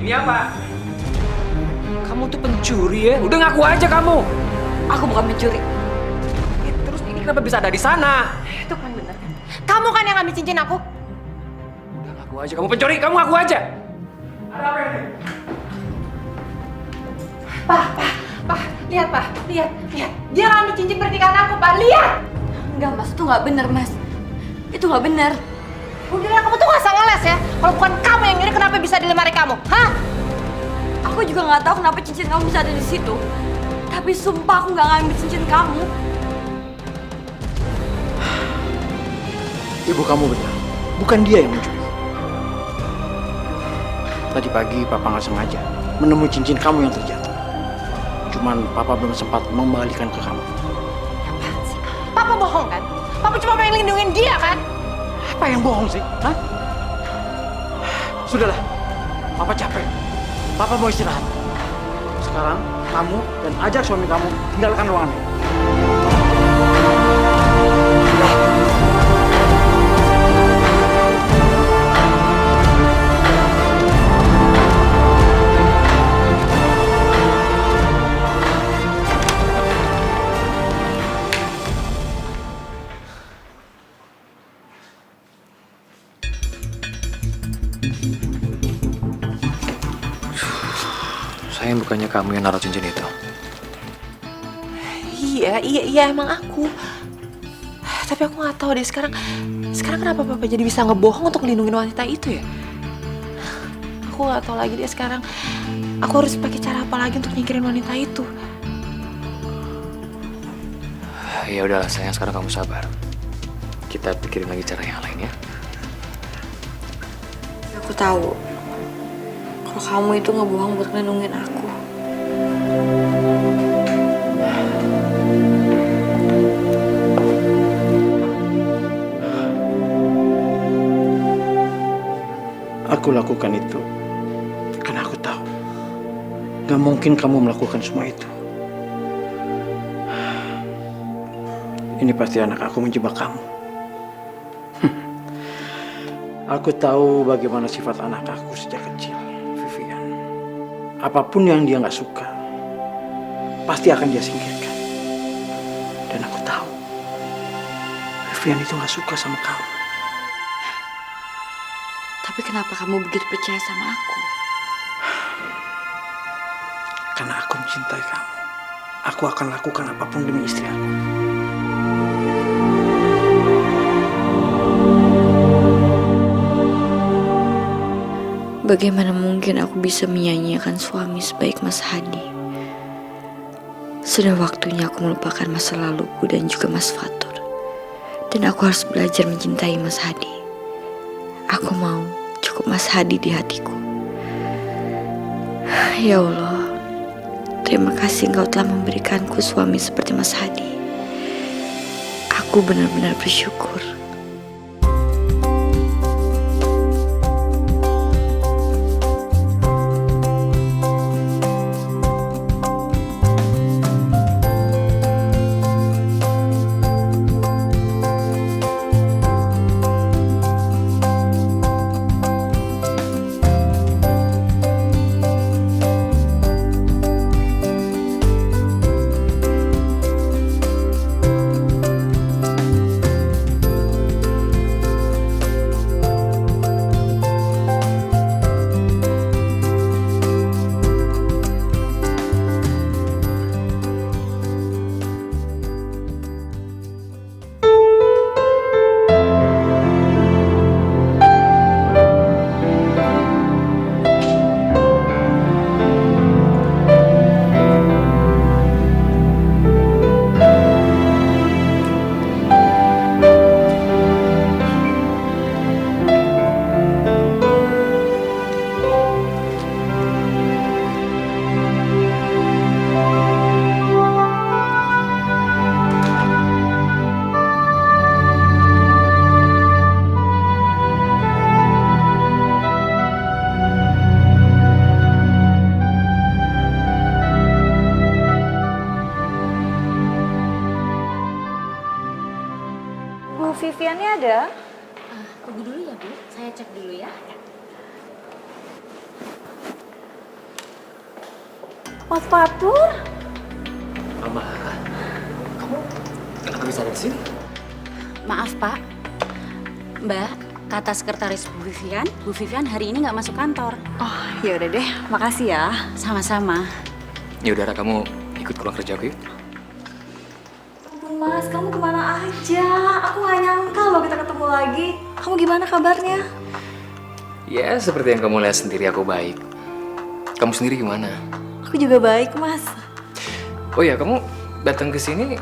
Ini apa? Kamu tuh pencuri ya? Udah ngaku aja kamu. Aku bukan pencuri. Terus ini kenapa bisa ada di sana? Itu kan bener kan? Kamu kan yang ngambil cincin aku. Udah ngaku aja, kamu pencuri, kamu ngaku aja. Ada apa ini? Pak, lihat Pak, lihat. Dia ngambil cincin pernikahan aku, Pak, lihat. Enggak, Mas. Itu nggak benar, Mas. Itu nggak benar. Udahlah, kamu tuh nggak usah ngeles ya. Kalau bukan kamu yang nyuri, kenapa bisa di lemari kamu? Hah? Aku juga nggak tahu kenapa cincin kamu bisa ada di situ. Tapi sumpah aku nggak ngambil cincin kamu. Ibu kamu benar. Bukan dia yang mencuri. Tadi pagi papa nggak sengaja menemui cincin kamu yang terjatuh. Cuman papa belum sempat mengembalikan ke kamu. Apaan sih? Papa bohong kan? Papa cuma pengen lindungin dia kan? Apa yang bohong sih? Hah? Sudahlah, papa capek. Papa mau istirahat. Sekarang kamu dan ajak suami kamu tinggalkan ruangan ini. Sayang, bukannya kamu yang naruh cincin itu? Iya emang aku. Tapi aku nggak tahu deh sekarang kenapa papa jadi bisa ngebohong untuk melindungi wanita itu ya? Aku nggak tahu lagi deh sekarang. Aku harus pakai cara apa lagi untuk nyingkirin wanita itu? Ya udahlah sayang, sekarang kamu sabar. Kita pikirin lagi cara yang lain ya. Aku tahu kalau kamu itu ngebohong buat ngelindungin aku. Aku lakukan itu karena aku tahu gak mungkin kamu melakukan semua itu. Ini pasti anak aku menjebak kamu. Aku tahu bagaimana sifat anak aku sejak kecil, Vivian. Apapun yang dia gak suka, pasti akan dia singkirkan. Dan aku tahu Vivian itu gak suka sama kamu. Tapi kenapa kamu begitu percaya sama aku? Karena aku mencintai kamu. Aku akan lakukan apapun demi istri aku. Bagaimana mungkin aku bisa menyanyiakan suami sebaik Mas Hadi? Sudah waktunya aku melupakan masa laluku dan juga Mas Fatur. Dan aku harus belajar mencintai Mas Hadi. Aku mau cukup Mas Hadi di hatiku. Ya Allah, terima kasih Engkau telah memberikanku suami seperti Mas Hadi. Aku benar-benar bersyukur. ada. Tunggu dulu ya Bu, saya cek dulu ya. Mas Fatur. Mama, kamu kenapa bisa ada di sini? Maaf Pak, Mbak, kata sekretaris Bu Vivian hari ini nggak masuk kantor. Oh, ya udah deh. Makasih ya. Sama-sama. Ya udah, Ra, kamu ikut keluar kerja aku yuk. Mas, kamu kemana aja? Aku gak nyangka loh kita ketemu lagi. Kamu gimana kabarnya? Ya, seperti yang kamu lihat sendiri, aku baik. Kamu sendiri gimana? Aku juga baik, Mas. Oh ya, kamu datang ke sini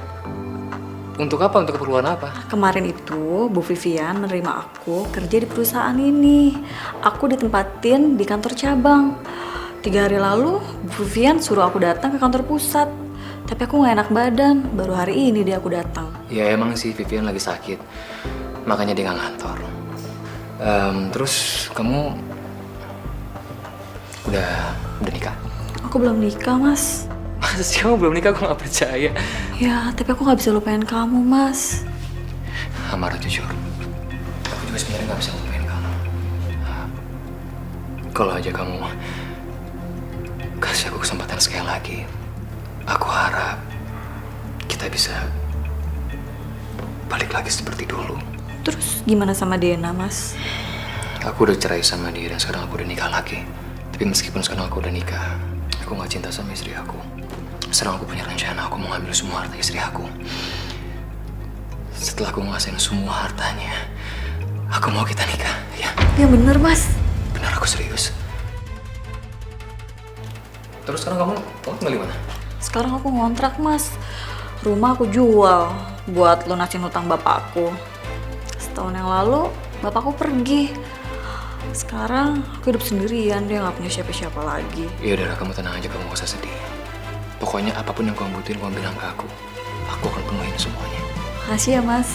untuk apa? Untuk keperluan apa? Kemarin itu Bu Vivian menerima aku kerja di perusahaan ini. Aku ditempatin di kantor cabang. 3 hari lalu Bu Vivian suruh aku datang ke kantor pusat. Tapi aku gak enak badan, baru hari ini dia aku datang. Ya emang sih Vivian lagi sakit, makanya dia nggak ngantor. Terus kamu udah nikah? Aku belum nikah, Mas. Masa sih kamu belum nikah? Aku nggak percaya. Ya, tapi aku gak bisa lupain kamu, Mas. Amara, jujur, aku juga sebenarnya nggak bisa lupain kamu. Kalau aja kamu kasih aku kesempatan sekali lagi, aku harap kita bisa balik lagi seperti dulu. Terus gimana sama Dena, Mas? Aku udah cerai sama dia dan sekarang aku udah nikah lagi. Tapi meskipun sekarang aku udah nikah, aku gak cinta sama istri aku. Sekarang aku punya rencana, aku mau ngambil semua harta istri aku. Setelah aku ngasihin semua hartanya, aku mau kita nikah, ya? Ya bener, Mas. Benar, aku serius. Terus sekarang kamu tinggal di mana? Sekarang aku ngontrak, Mas. Rumah aku jual buat lunasin hutang bapakku. Setahun yang lalu, bapakku pergi. Sekarang aku hidup sendirian, dia nggak punya siapa-siapa lagi. Ya udah, kamu tenang aja, kamu gak usah sedih. Pokoknya apapun yang kamu butuhin, kamu bilang ke aku. Aku akan penuhin semuanya. Makasih ya, Mas.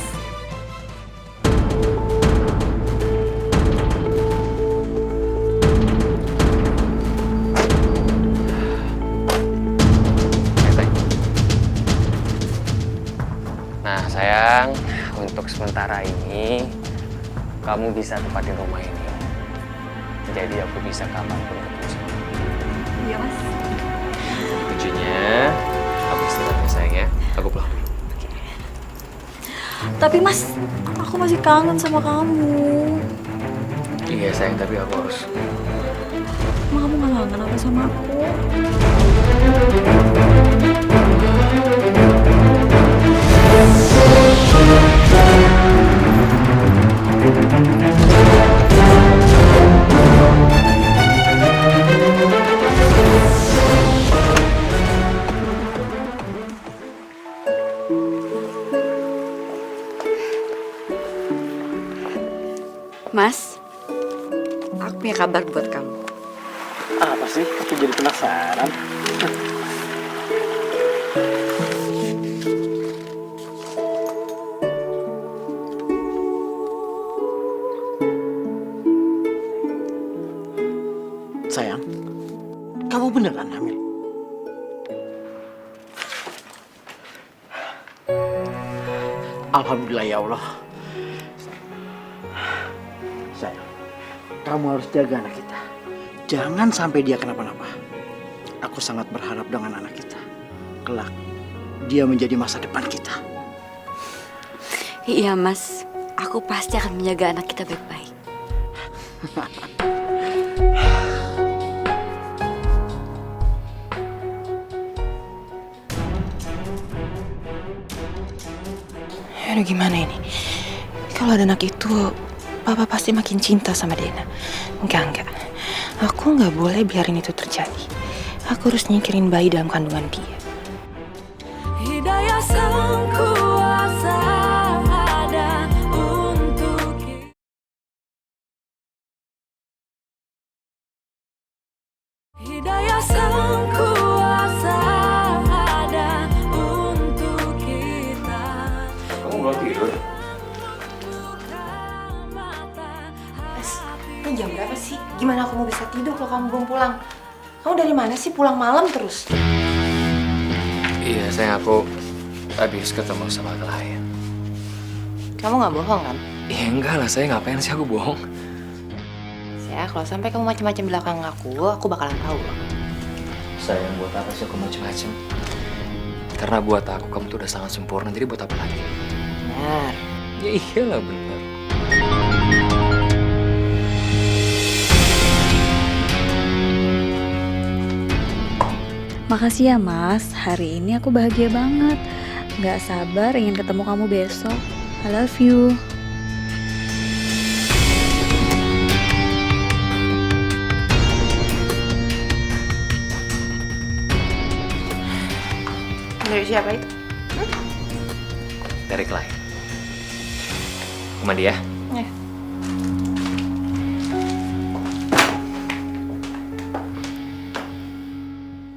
Nah sayang, untuk sementara ini kamu bisa tempatin rumah ini. Jadi aku bisa kapanpun ketemu sama kamu. Iya, Mas. Kuncinya, aku istirahat ya sayang ya. Aku pulang dulu. Tapi, Mas, aku masih kangen sama kamu. Iya sayang, tapi aku harus. Emang kamu gak kangen apa sama aku? Mas, aku punya kabar buat kamu. Apa sih? Aku jadi penasaran. Sayang, kamu beneran hamil? Alhamdulillah ya Allah. Sayang, kamu harus jaga anak kita. Jangan sampai dia kenapa-napa. Aku sangat berharap dengan anak kita. Kelak, dia menjadi masa depan kita. Iya, Mas. Aku pasti akan menjaga anak kita baik-baik. Aduh, gimana ini? Kalau ada anak itu, Papa pasti makin cinta sama Dena. Enggak. Aku nggak boleh biarin itu terjadi. Aku harus nyingkirin bayi dalam kandungan dia. Hidayah sang kuasa ada untuk kita. Hidayah sang kuasa ada untuk kita. Kamu belum tidur? Ini jam berapa sih? Gimana aku mau bisa tidur kalau kamu belum pulang? Kamu dari mana sih pulang malam terus? Iya sayang, aku habis ketemu sama klien. Kamu nggak bohong kan? Ya enggak lah, saya ngapain sih aku bohong? Ya, kalau sampai kamu macam-macam belakang aku bakalan tahu. Sayang, buat apa sih aku macem-macem? Karena buat aku kamu tuh udah sangat sempurna, jadi buat apa lagi? Benar. Ya iyalah benar. Makasih ya Mas, hari ini aku bahagia banget. Gak sabar ingin ketemu kamu besok. I love you. Dari siapa itu? Dari klien. Sama dia. Ya.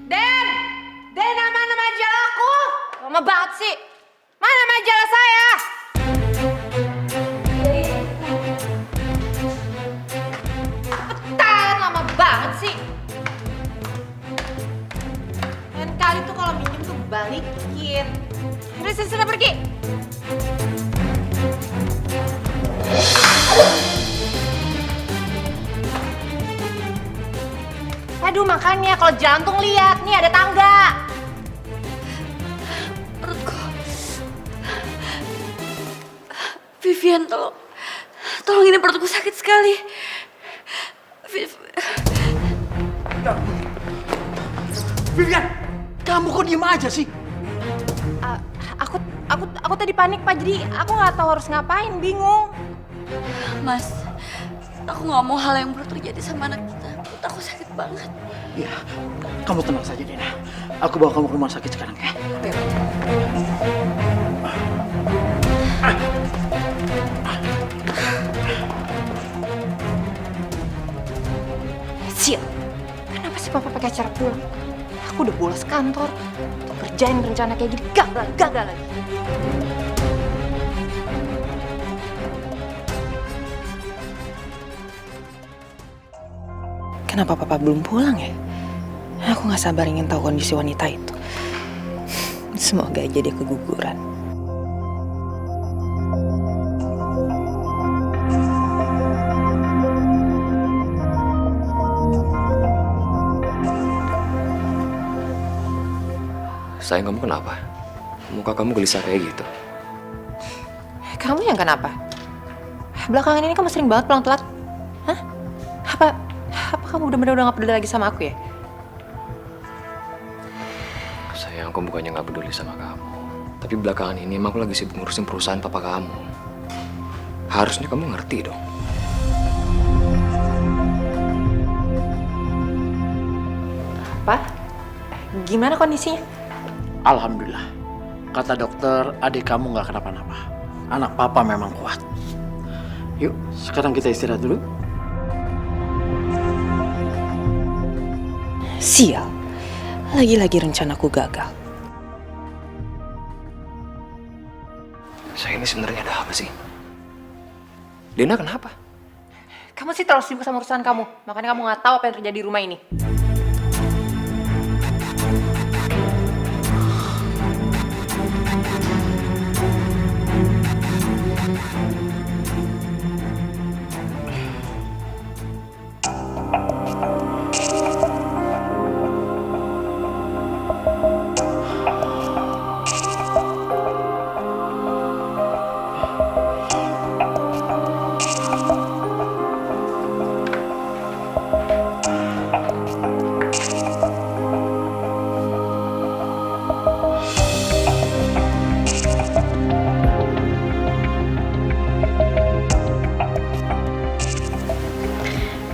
Den, mana majalah aku? Lama banget sih. Mana majalah saya? Cepetan, lama banget sih. Lain kali tuh kalau minjem tuh balikin. Udah sana pergi. Aduh, makanya kalau jantung lihat nih ada tangga. Perutku. Vivian, tolong ini perutku sakit sekali. Vivian, kamu kok diem aja sih? Aku tadi panik Pak, jadi aku nggak tahu harus ngapain, bingung. Mas, aku nggak mau hal yang buruk terjadi sama anak kita. Perut aku sakit banget. Iya, kamu tenang saja Dena. Aku bawa kamu ke rumah sakit sekarang ya. Sil, kenapa sih Papa pakai acara pulang? Aku udah bolos kantor, untuk kerjain rencana kayak gini gagal lagi. Kenapa Papa belum pulang ya? Aku gak sabar ingin tahu kondisi wanita itu. Semoga aja dia keguguran. Sayang, kamu kenapa? Muka kamu gelisah kayak gitu. Kamu yang kenapa? Belakangan ini kamu sering banget pulang telat. Hah? Apa kamu udah gak peduli lagi sama aku ya? Sayang, aku bukannya gak peduli sama kamu. Tapi belakangan ini emang aku lagi sibuk ngurusin perusahaan papa kamu. Harusnya kamu ngerti dong. Apa? Gimana kondisinya? Alhamdulillah. Kata dokter, adik kamu gak kenapa-napa. Anak papa memang kuat. Yuk, sekarang kita istirahat dulu. Sial, lagi-lagi rencanaku gagal. Sayang, ini sebenarnya ada apa sih? Dena kenapa? Kamu sih terlalu sibuk sama urusan kamu, makanya kamu gak tahu apa yang terjadi di rumah ini.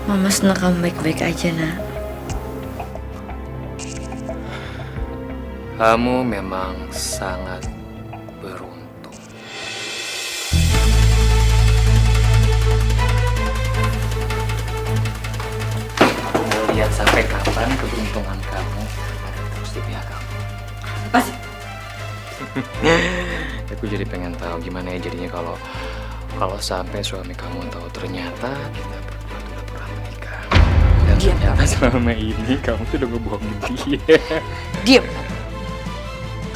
Mama senang kamu baik-baik aja, nak. Kamu memang sangat beruntung. Mau lihat sampai kapan keberuntungan kamu ada terus di pihak kamu. Apa sih? Aku jadi pengen tahu gimana ya jadinya kalau sampai suami kamu tahu ternyata kita berdua tuh udah pernah menikah. Dan ternyata selama ini kamu tuh udah ngebohongin dia. Diam.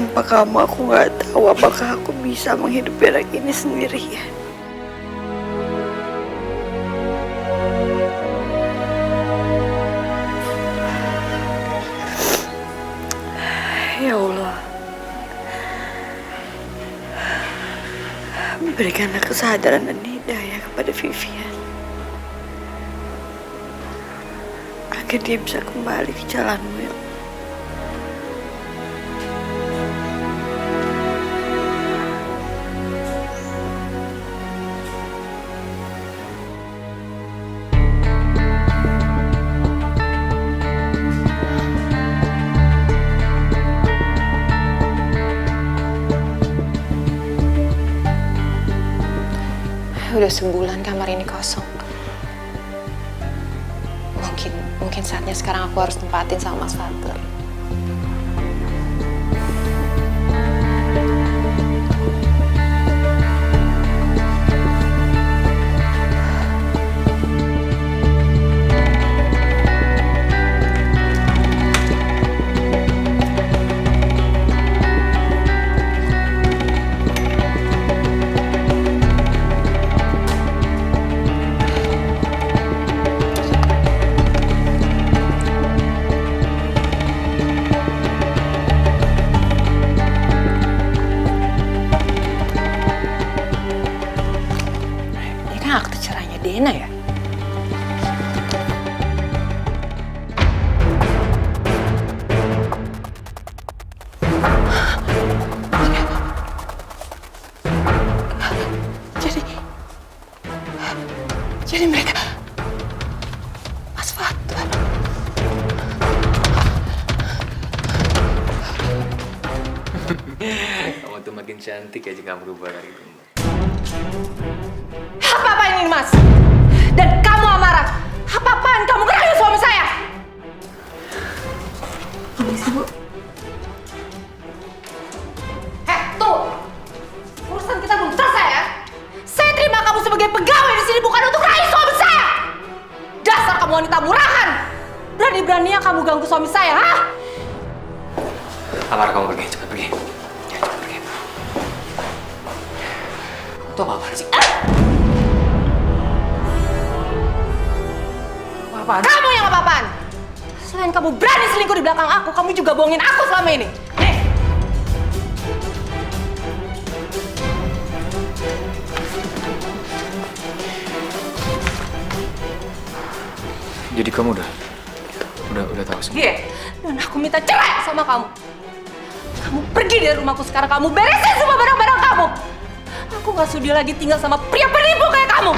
Tanpa kamu aku nggak tahu apakah aku bisa menghidupi anak ini sendirian. Ya Allah, berikanlah kesadaran dan hidayah kepada Vivian agar dia bisa kembali ke jalanmu, ya Allah. Udah sebulan kamar ini kosong. Mungkin saatnya sekarang aku harus tempatin sama Mas Fatur. Akte cerainya Dena ya? Jadi mereka Mas Fatur. Kamu tuh makin cantik aja kamu berubah dari itu. Apa-apaan ini, Mas? Dan kamu amarah. Apa-apaan kamu ngerayu suami saya? Permisi, Bu. Tuh. Urusan kita belum selesai ya. Saya terima kamu sebagai pegawai di sini bukan untuk rayu suami saya. Dasar kamu wanita murahan. Berani-beraninya kamu ganggu suami saya, ha? Amar, kamu pergi, cepat pergi. Ya, cepat pergi. Itu apa-apaan sih? Apa-apaan? Kamu yang apa-apaan? Selain kamu berani selingkuh di belakang aku, kamu juga bohongin aku selama ini. Nih. Jadi kamu udah tahu semua? Iya. Dan aku minta cerai sama kamu. Kamu pergi dari rumahku sekarang, kamu beresin semua barang-barang kamu. Aku gak sudi lagi tinggal sama pria penipu kayak kamu.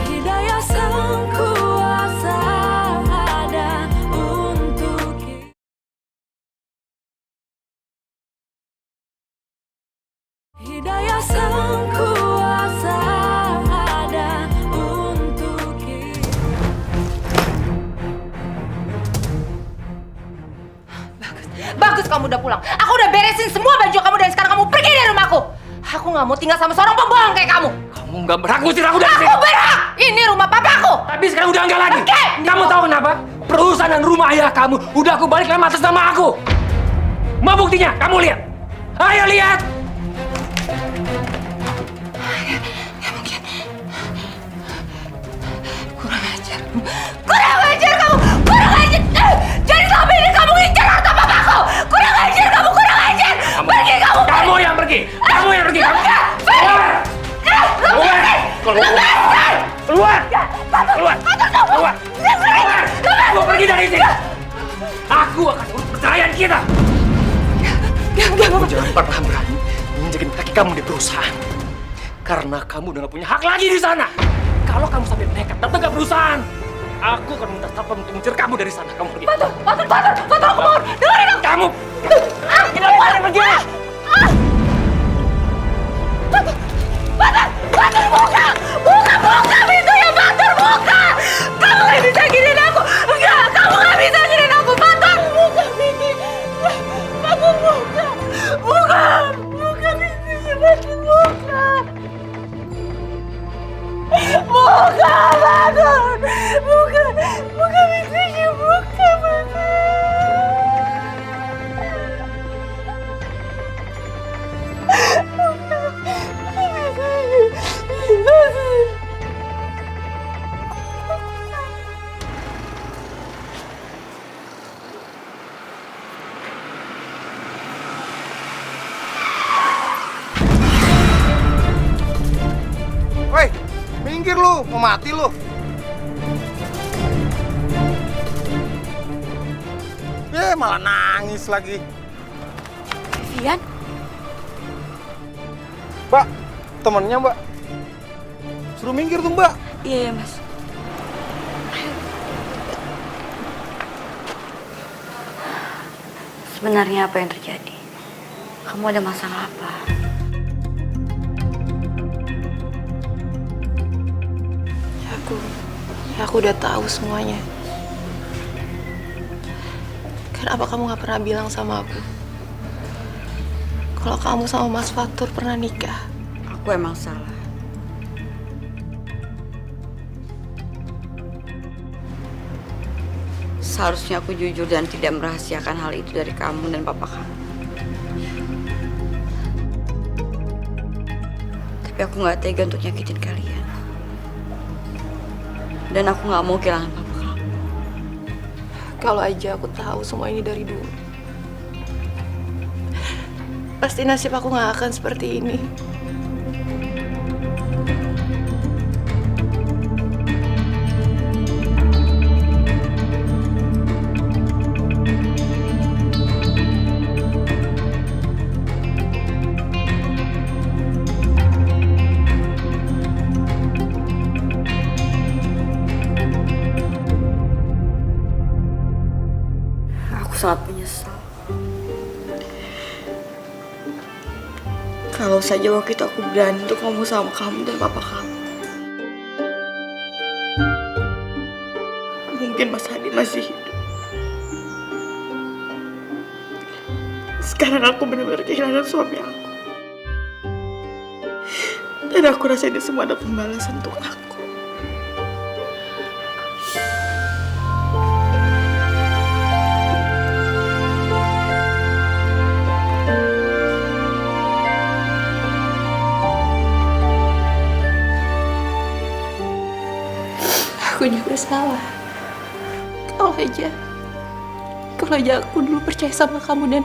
Hidayah sang kuasa ada untuk kita. Hidayah sang kuasa ada untuk kita. Bagus kamu udah pulang. Aku udah beresin semua baju kamu dan sekarang kamu pergi dari rumahku. Aku nggak mau tinggal sama seorang pembohong kayak kamu. Kamu nggak berhak ngusir aku dari sini. Aku berhak. Ini rumah papaku. Tapi sekarang udah nggak lagi. Oke. Kamu tahu kenapa? Perusahaan dan rumah ayah kamu udah aku balik lagi atas nama aku. Mau buktinya? Kamu lihat. Ayo lihat. Kurang ajar kamu. Kurang ajar kamu. Kurang ajar. Jadi selama ini kamu ngincar harta papaku. Kurang ajar kamu. Kurang ajar. Pergi kamu. Kamu yang pergi. Kamu yang pergi. Kamu. Keluar. Keluar. Keluar. Keluar. Keluar. Keluar. Kamu pergi dari sini. Aku akan urus perceraian kita. Kamu jangan pernah berani menginjakin kaki kamu di perusahaan. Karena kamu udah gak punya hak lagi di sana. Kalau kamu sampai nekat datang ke perusahaan, aku akan minta satpam untuk mencuri kamu dari sana. Kamu pergi. Fatur, aku mohon. Dengerin aku. Kamu. Keluar, pergi. Fatur, buka! Buka pintunya, Fatur, buka! Kamu gak bisa giniin aku! Enggak, kamu gak bisa giniin aku, Fatur! Buka pintunya! Fatur, buka! Buka pintunya, Fatur, buka! minggir lu, mau mati lu. Malah nangis lagi. Vivian, Mbak, temennya Mbak. Suruh minggir tuh Mbak. iya ya Mas. Sebenarnya apa yang terjadi? Kamu ada masalah apa? Aku udah tahu semuanya. Kenapa kamu gak pernah bilang sama aku kalau kamu sama Mas Fatur pernah nikah? Aku emang salah. Seharusnya aku jujur dan tidak merahasiakan hal itu dari kamu dan papa kamu. Tapi aku gak tega untuk nyakitin kalian. Dan aku gak mau kehilangan papa kamu. Kalau aja aku tahu semua ini dari dulu, pasti nasib aku gak akan seperti ini. Aku sangat menyesal. Kalau saja waktu itu aku berani untuk ngomong sama kamu dan papa kamu. Mungkin Mas Hadi masih hidup. Sekarang aku benar-benar kehilangan suami aku. Dan aku rasa ini semua ada pembalasan untuk aku. Aku juga salah. Kalau aja aku dulu percaya sama kamu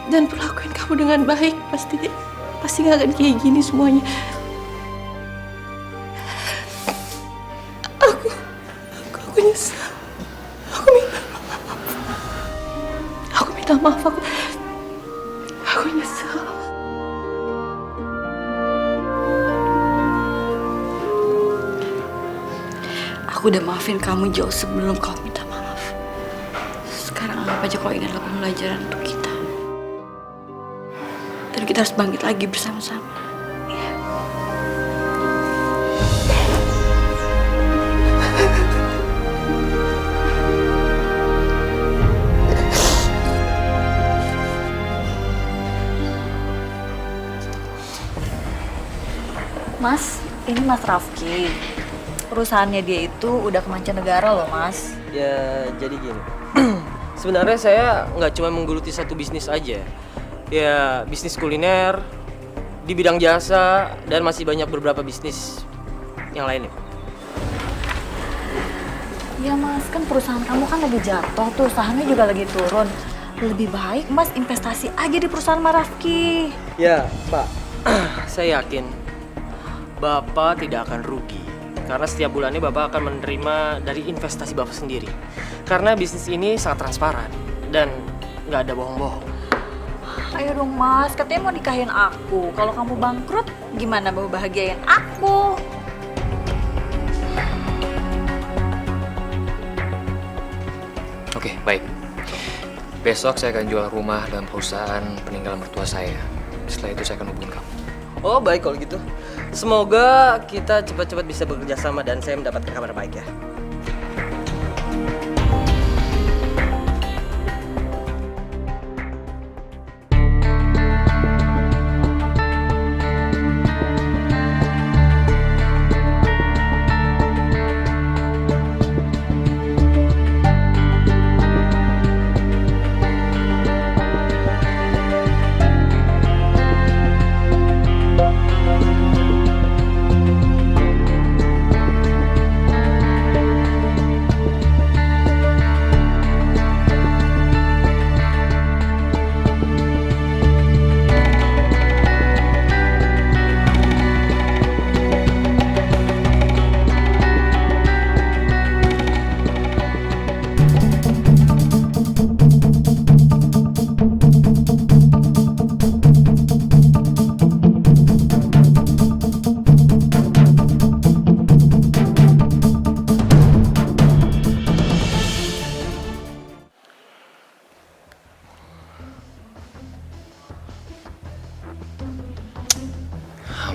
dan perlakuin kamu dengan baik, pasti gak akan kayak gini semuanya. Aku nyesal. Aku minta maaf. Aku nyesal. Aku udah maafin kamu jauh sebelum kamu minta maaf. Sekarang anggap aja kalau ini adalah pembelajaran untuk kita. Dan kita harus bangkit lagi bersama-sama. Ya. Mas, ini Mas Rafki. Perusahaannya dia itu udah ke mancanegara loh, Mas. Ya, jadi gini. Sebenarnya saya nggak cuma menggeluti satu bisnis aja. Ya, bisnis kuliner, di bidang jasa, dan masih banyak beberapa bisnis yang lainnya. Ya Mas, kan perusahaan kamu kan lagi jatuh tuh, sahamnya juga lagi turun. Lebih baik Mas investasi aja di perusahaan Mas Rafki. Ya, Pak. Saya yakin Bapak tidak akan rugi. Karena setiap bulannya Bapak akan menerima dari investasi Bapak sendiri. Karena bisnis ini sangat transparan dan nggak ada bohong-bohong. Ayo dong Mas, katanya mau nikahin aku. Kalau kamu bangkrut, gimana mau bahagiain aku? Oke, baik. Besok saya akan jual rumah dan perusahaan peninggalan mertua saya. Setelah itu saya akan hubungin kamu. Oh, baik kalau gitu. Semoga kita cepat-cepat bisa bekerja sama dan saya mendapatkan kabar baik ya.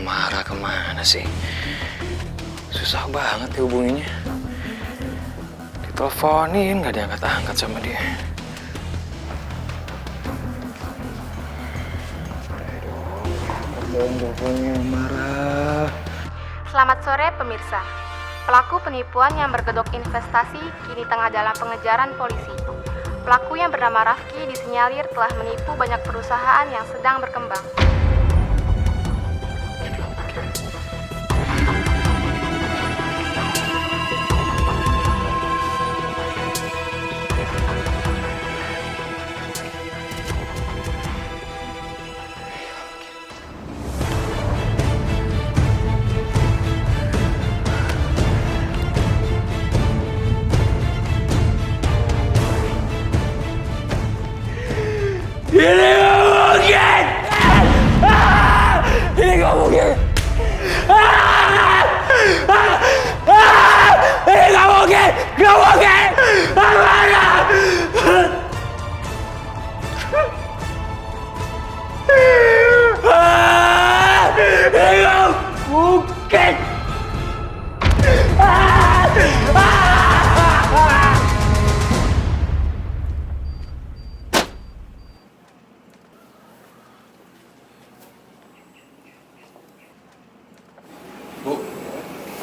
Amara kemana sih? Susah banget dihubunginya. Diteleponin nggak diangkat-angkat sama dia. Teleponnya Amara. Selamat sore pemirsa. Pelaku penipuan yang berkedok investasi kini tengah dalam pengejaran polisi. Pelaku yang bernama Rafki disinyalir telah menipu banyak perusahaan yang sedang berkembang. Ini gak mungkin! Ini gak mungkin! Ini gak mungkin! Gak mungkin! Amara! Ini gak mungkin!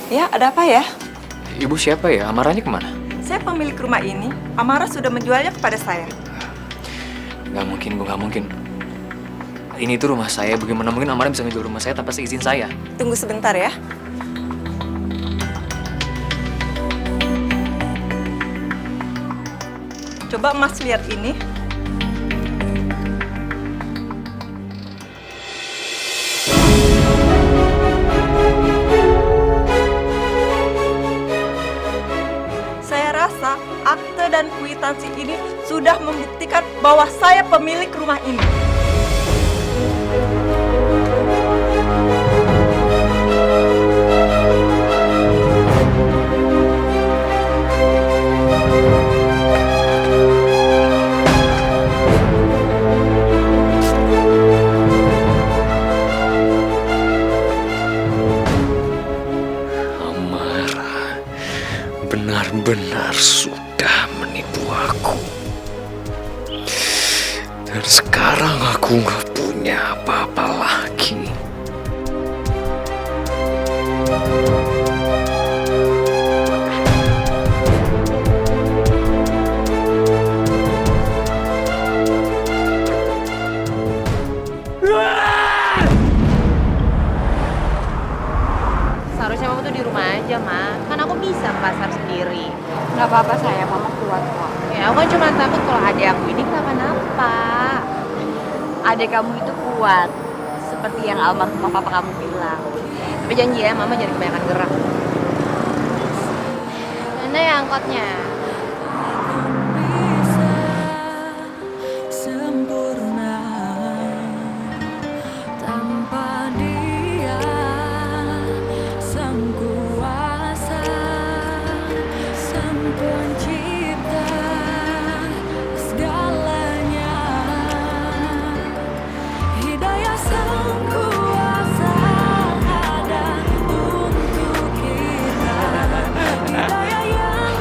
Ya, ada apa ya? Ibu siapa ya? Amaranya kemana? Saya pemilik rumah ini. Amara sudah menjualnya kepada saya. Gak mungkin, Bu, gak mungkin. Ini tuh rumah saya. Bagaimana mungkin Amara bisa ngejual rumah saya tanpa seizin saya? Tunggu sebentar ya. Coba Mas lihat ini. Saya rasa akte dan kwitansi ini sudah membuktikan bahwa saya pemilik rumah ini. Amara benar-benar sudah menipu aku. Dan sekarang aku nggak punya apa-apa lagi. Seharusnya mama tuh di rumah aja, Ma. Kan aku bisa ke pasar sendiri. Nggak apa-apa sayang, mama kuat kok. Ya, aku kan cuma takut kalau adik aku ini kenapa-napa. Adik kamu itu kuat, seperti yang almarhum papa kamu bilang. Tapi janji ya, mama jangan kebanyakan gerak. Mana ya angkotnya? Sempurna tanpa dia, sang kuasa, sang pencipta segalanya. Hidayah sang kuasa ada untuk kita. Hidayah yang